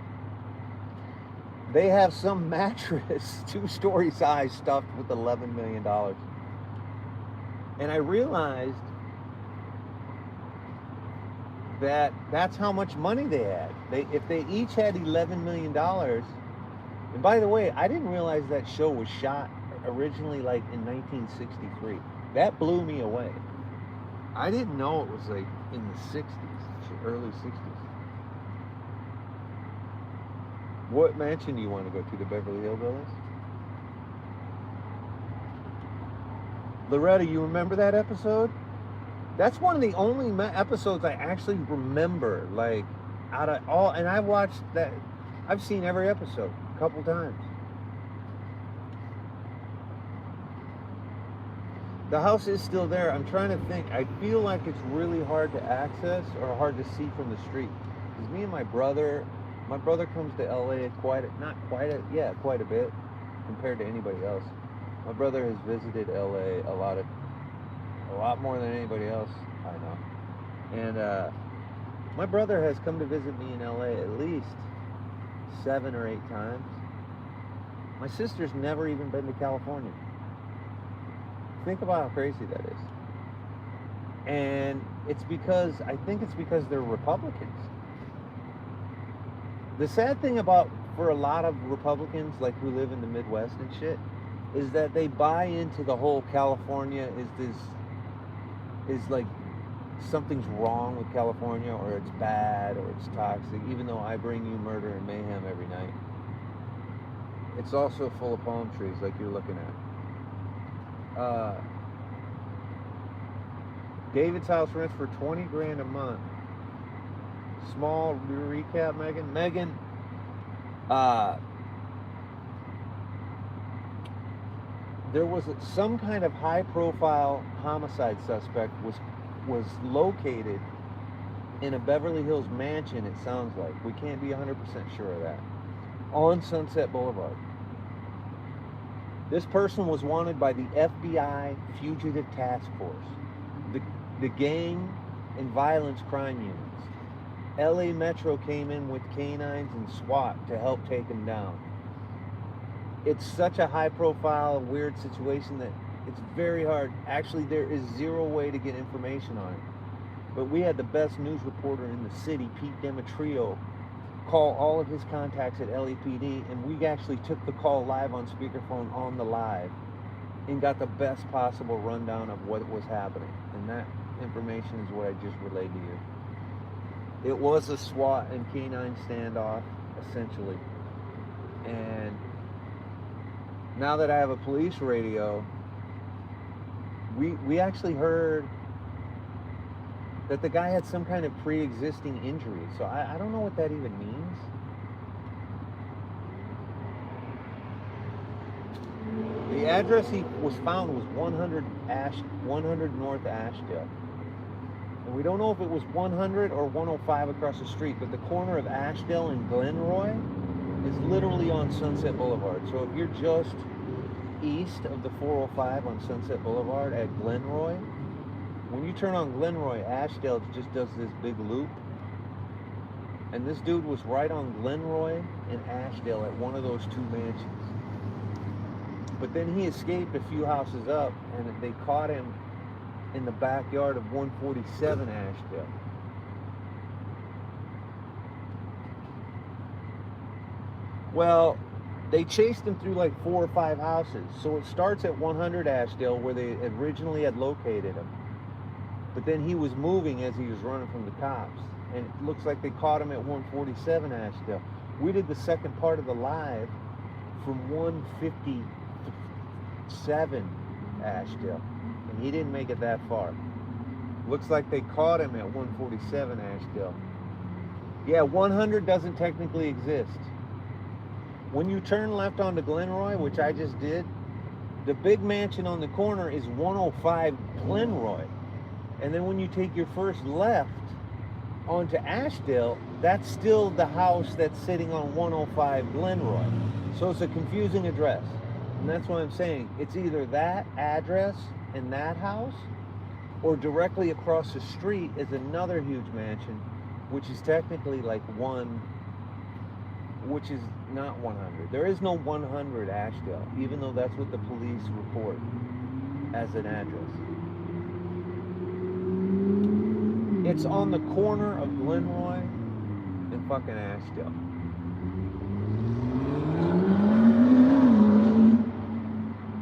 They have some mattress 2 stories high stuffed with $11 million. And I realized that's how much money they had. If they each had $11 million. And by the way, I didn't realize that show was shot originally in 1963. That blew me away. I didn't know it was in the 60s, early 60s. What mansion do you want to go to, the Beverly Hillbillies? Loretta, you remember that episode? That's one of the only episodes I actually remember, out of all, and I've watched that, I've seen every episode a couple times. The house is still there. I'm trying to think. I feel like it's really hard to access or hard to see from the street. Because me and my brother comes to LA quite a bit compared to anybody else. My brother has visited LA a lot more than anybody else I know. And my brother has come to visit me in LA at least 7 or 8 times. My sister's never even been to California. Think about how crazy that is. And I think it's because they're Republicans. The sad thing for a lot of Republicans, who live in the Midwest and shit, is that they buy into the whole California is something's wrong with California, or it's bad, or it's toxic, even though I bring you murder and mayhem every night. It's also full of palm trees like you're looking at. David's house rents for $20,000 a month. Small recap, Megan. Megan, there was some kind of high-profile homicide suspect was located in a Beverly Hills mansion, it sounds like. We can't be 100% sure of that. On Sunset Boulevard. This person was wanted by the FBI Fugitive Task Force, the gang and violence crime units. LA Metro came in with canines and SWAT to help take him down. It's such a high-profile, weird situation that it's very hard. Actually, there is zero way to get information on it. But we had the best news reporter in the city, Pete Demetrio, call all of his contacts at LAPD, and we actually took the call live on speakerphone on the live and got the best possible rundown of what was happening. And that information is what I just relayed to you. It was a SWAT and K9 standoff, essentially. And now that I have a police radio, we actually heard that the guy had some kind of pre-existing injury. So I don't know what that even means. The address he was found was 100 North Ashdale. And we don't know if it was 100 or 105 across the street, but the corner of Ashdale and Glenroy is literally on Sunset Boulevard. So if you're just east of the 405 on Sunset Boulevard at Glenroy, when you turn on Glenroy, Ashdale just does this big loop. And this dude was right on Glenroy and Ashdale at one of those two mansions. But then he escaped a few houses up, and they caught him in the backyard of 147 Ashdale. Well, they chased him through like 4 or 5 houses. So it starts at 100 Ashdale where they originally had located him. But then he was moving as he was running from the cops. And it looks like they caught him at 147 Ashdale. We did the second part of the live from 157 Ashdale. And he didn't make it that far. Looks like they caught him at 147 Ashdale. Yeah, 100 doesn't technically exist. When you turn left onto Glenroy, which I just did, the big mansion on the corner is 105 Glenroy. And then when you take your first left onto Ashdale, that's still the house that's sitting on 105 Glenroy. So it's a confusing address. And that's what I'm saying. It's either that address and that house, or directly across the street is another huge mansion, which is technically like which is not 100. There is no 100 Ashdale, even though that's what the police report as an address. It's on the corner of Glenroy and fucking Ashdale.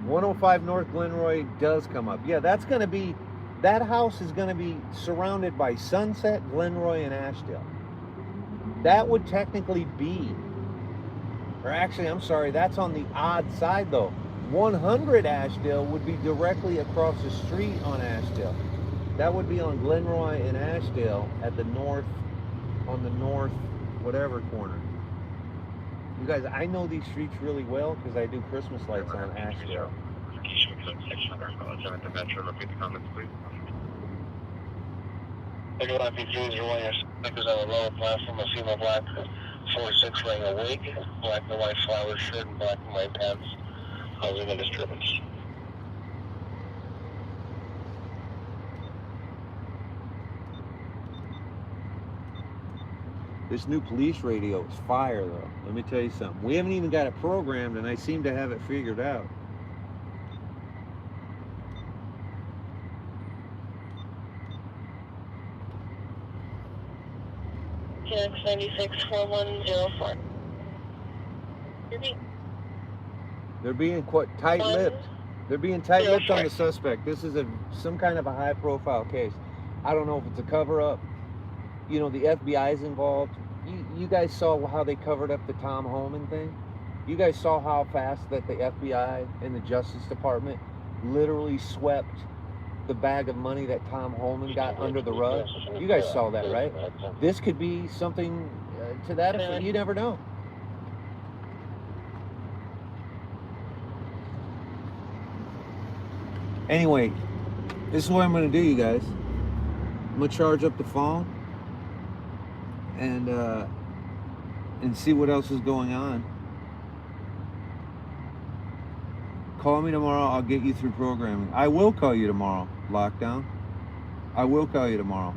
.105 North Glenroy does come up. Yeah, that house is gonna be surrounded by Sunset, Glenroy, and Ashdale. That would technically be, or actually, I'm sorry, that's on the odd side though. 100 Ashdale would be directly across the street on Ashdale. That would be on Glenroy and Ashdale at the north, on the north whatever corner. You guys, I know these streets really well because I do Christmas lights on Ashdale. Regular IPGs are one of your speakers on the lower platform, a female black 4-6 wearing a wig, black and white flower shirt, and black and white pants, causing a disturbance. This new police radio is fire though. Let me tell you something. We haven't even got it programmed and I seem to have it figured out. KX 964104. They're being quite tight-lipped. They're being tight-lipped on the suspect. This is some kind of a high-profile case. I don't know if it's a cover-up. You know, the FBI's involved. You guys saw how they covered up the Tom Homan thing? You guys saw how fast that the FBI and the Justice Department literally swept the bag of money that Tom Homan got under the rug? You guys saw that, right? This could be something to that effect. You never know. Anyway, this is what I'm going to do, you guys. I'm going to charge up the phone and see what else is going on. Call me tomorrow. I'll get you through programming. I will call you tomorrow, Lockdown. I will call you tomorrow.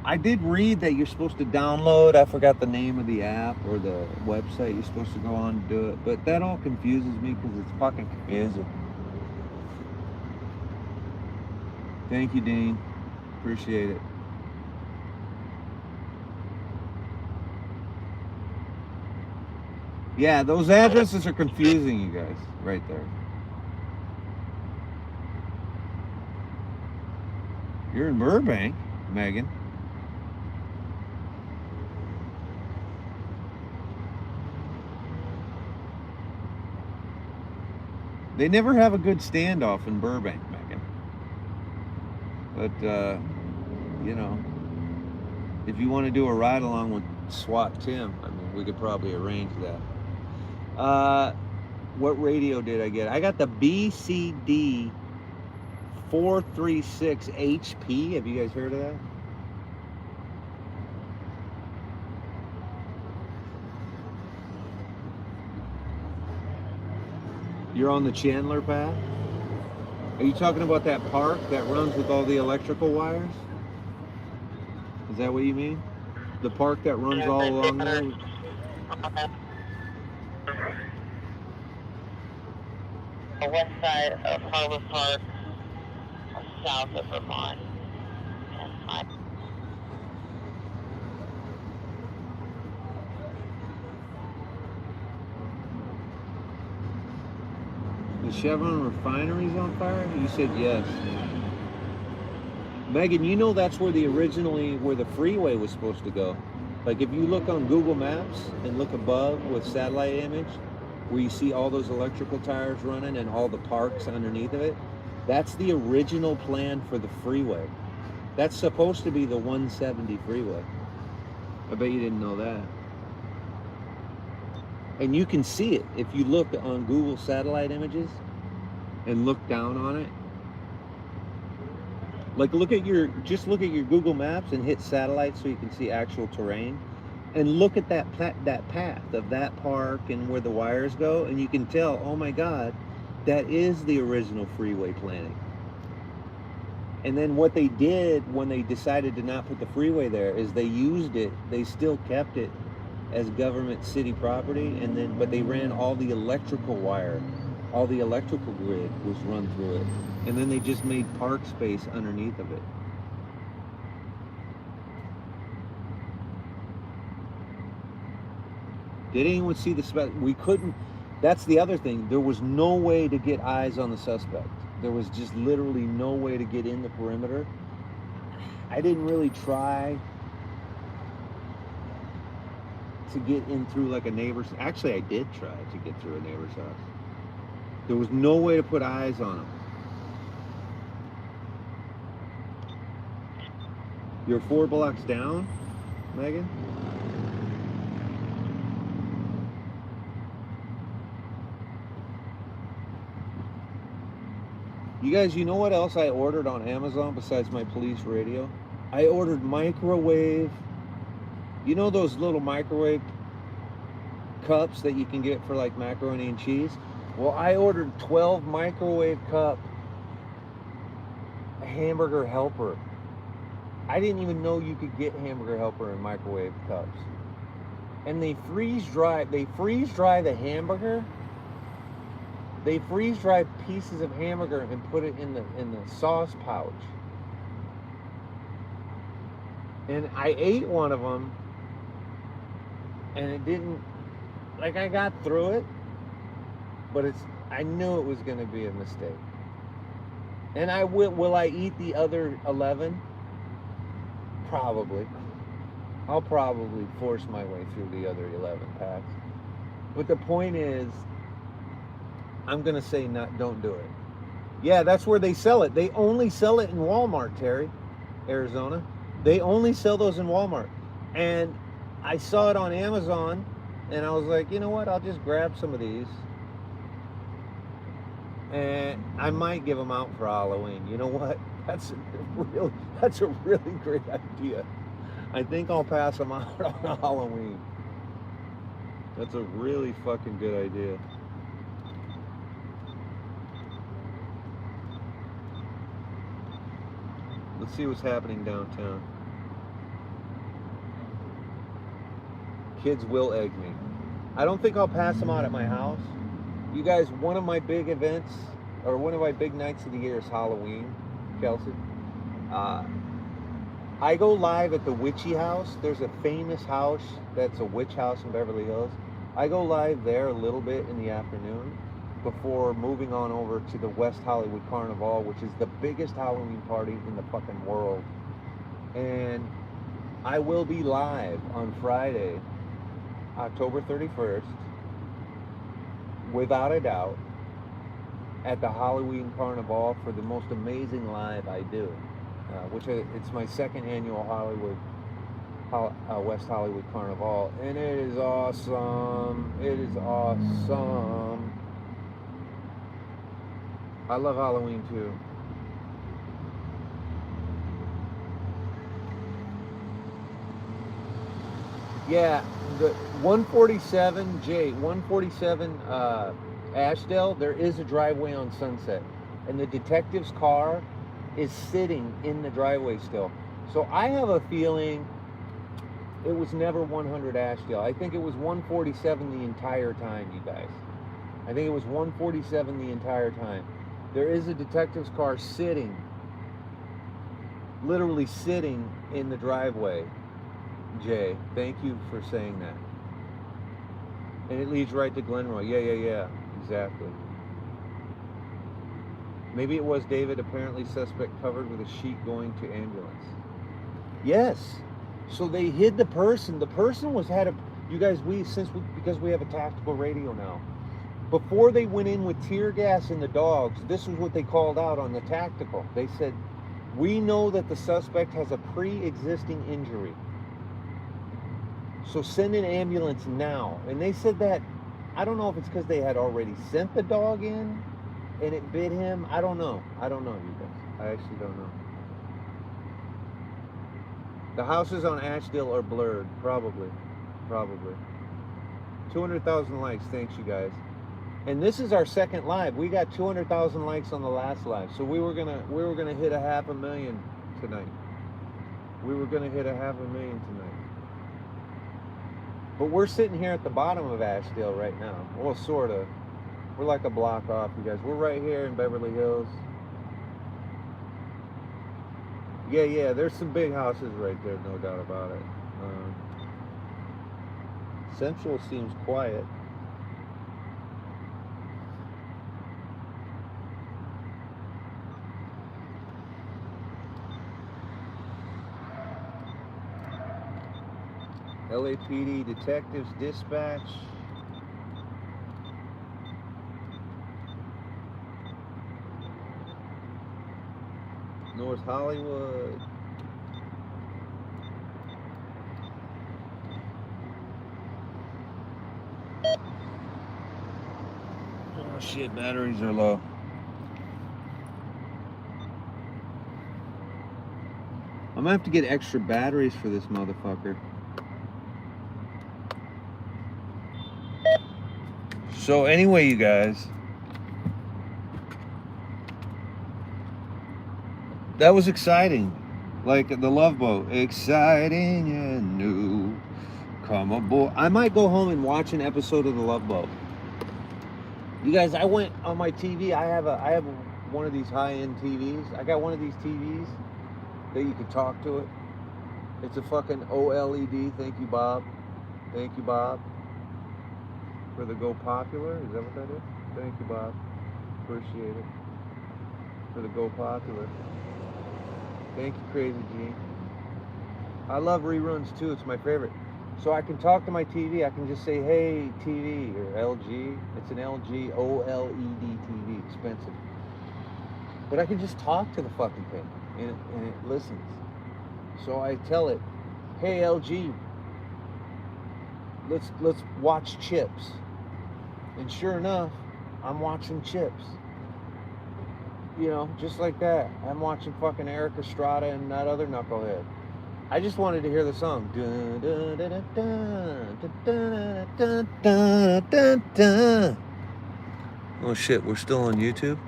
I did read that you're supposed to download, I forgot the name of the app or the website you're supposed to go on to do it, but that all confuses me because it's fucking confusing. Thank you, Dean. Appreciate it. Yeah, those addresses are confusing, you guys, right there. You're in Burbank, Megan. They never have a good standoff in Burbank, Megan. But, you know, if you want to do a ride along with SWAT Tim, I mean, we could probably arrange that. What radio did I get? I got the BCD 436 HP. Have you guys heard of that? You're on the Chandler path? Are you talking about that park that runs with all the electrical wires? Is that what you mean? The park that runs all along there? The west side of Harbor Park, south of Vermont. The Chevron refinery's on fire? You said yes. Megan, you know that's where where the freeway was supposed to go. Like if you look on Google Maps and look above with satellite image, where you see all those electrical tires running and all the parks underneath of it, that's the original plan for the freeway. That's supposed to be the 170 freeway. I bet you didn't know that. And you can see it if you look on Google satellite images and look down on it. Like just look at your Google Maps and hit satellite so you can see actual terrain. And look at that path of that park and where the wires go, and you can tell, oh my God, that is the original freeway planning. And then what they did when they decided to not put the freeway there is they used it, they still kept it as government city property, but they ran all the electrical wire, all the electrical grid was run through it. And then they just made park space underneath of it. Did anyone see the we couldn't, that's the other thing, there was no way to get eyes on the suspect. There was just literally no way to get in the perimeter. I didn't really try to get in through like a neighbor's, actually I did try to get through a neighbor's house. There was no way to put eyes on him. You're 4 blocks down, Megan? You guys, you know what else I ordered on Amazon besides my police radio? I ordered microwave, you know those little microwave cups that you can get for like macaroni and cheese? Well, I ordered 12 microwave cup hamburger helper. I didn't even know you could get hamburger helper in microwave cups. And they freeze dry the hamburger. They freeze dry pieces of hamburger and put it in the sauce pouch. And I ate one of them, and it didn't, like I got through it, but I knew it was going to be a mistake. And will I eat the other 11? Probably. I'll probably force my way through the other 11 packs. But the point is, I'm going to say don't do it. Yeah, that's where they sell it. They only sell it in Walmart, Terry, Arizona. They only sell those in Walmart. And I saw it on Amazon, and I was like, you know what? I'll just grab some of these. And I might give them out for Halloween. You know what? That's a really great idea. I think I'll pass them out on Halloween. That's a really fucking good idea. Let's see what's happening downtown. Kids will egg me. I don't think I'll pass them out at my house. You guys, one of my big events, or one of my big nights of the year is Halloween, Kelsey. I go live at the Witchy House. There's a famous house that's a witch house in Beverly Hills. I go live there a little bit in the afternoon before moving on over to the West Hollywood Carnival, which is the biggest Halloween party in the fucking world. And I will be live on Friday, October 31st, without a doubt, at the Halloween Carnival for the most amazing live I do, it's my second annual West Hollywood Carnival, and it is awesome. It is awesome. I love Halloween too. Yeah, the 147 147 Ashdale, there is a driveway on Sunset, and the detective's car is sitting in the driveway still. So I have a feeling it was never 100 Ashdale. I think it was 147 the entire time, you guys. I think it was 147 the entire time. There is a detective's car sitting, literally sitting in the driveway. Jay, thank you for saying that. And it leads right to Glenroy. Yeah, exactly. Maybe it was David. Apparently suspect covered with a sheet going to ambulance. Yes. So they hid the person. The person you guys, because we have a tactical radio now. Before they went in with tear gas and the dogs, this is what they called out on the tactical. They said, "We know that the suspect has a pre-existing injury. So send an ambulance now." And they said that, I don't know if it's because they had already sent the dog in and it bit him. I don't know, you guys. I actually don't know. The houses on Ashdale are blurred. Probably. 200,000 likes. Thanks, you guys. And this is our second live. We got 200,000 likes on the last live. So we were gonna hit a 500,000 tonight. But we're sitting here at the bottom of Ashdale right now. Well, sort of. We're like a block off, you guys. We're right here in Beverly Hills. Yeah, there's some big houses right there, no doubt about it. Central seems quiet. LAPD detectives dispatch. North Hollywood. Oh shit, batteries are low. I'm gonna have to get extra batteries for this motherfucker. So anyway, you guys, that was exciting. Like the Love Boat. Exciting and new. Come aboard. I might go home and watch an episode of the Love Boat. You guys, I went on my TV. I have one of these high-end TVs. I got one of these TVs that you can talk to it. It's a fucking OLED. Thank you, Bob. For the Go Popular. Is that what that is? Thank you, Bob. Appreciate it. For the Go Popular. Thank you, Crazy G. I love reruns too. It's my favorite. So I can talk to my TV. I can just say, "Hey, TV," or LG. It's an LG OLED TV. Expensive. But I can just talk to the fucking thing, and it listens. So I tell it, "Hey, LG, let's watch Chips." And sure enough, I'm watching Chips. You know, just like that. I'm watching fucking Eric Estrada and that other knucklehead. I just wanted to hear the song. Oh shit, we're still on YouTube?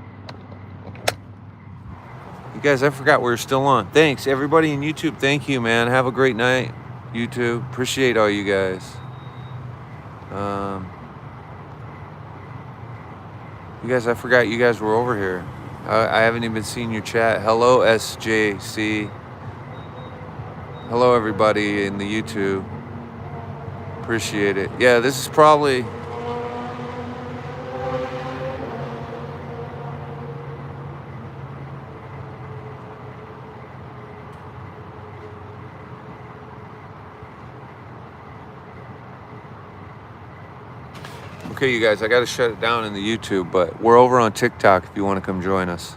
You guys, I forgot we're still on. Thanks, everybody in YouTube. Thank you, man. Have a great night, YouTube. Appreciate all you guys. You guys, I forgot you guys were over here. I haven't even seen your chat. Hello, SJC. Hello, everybody in the YouTube. Appreciate it. Yeah, this is probably... Okay, you guys, I got to shut it down in the YouTube, but we're over on TikTok if you want to come join us.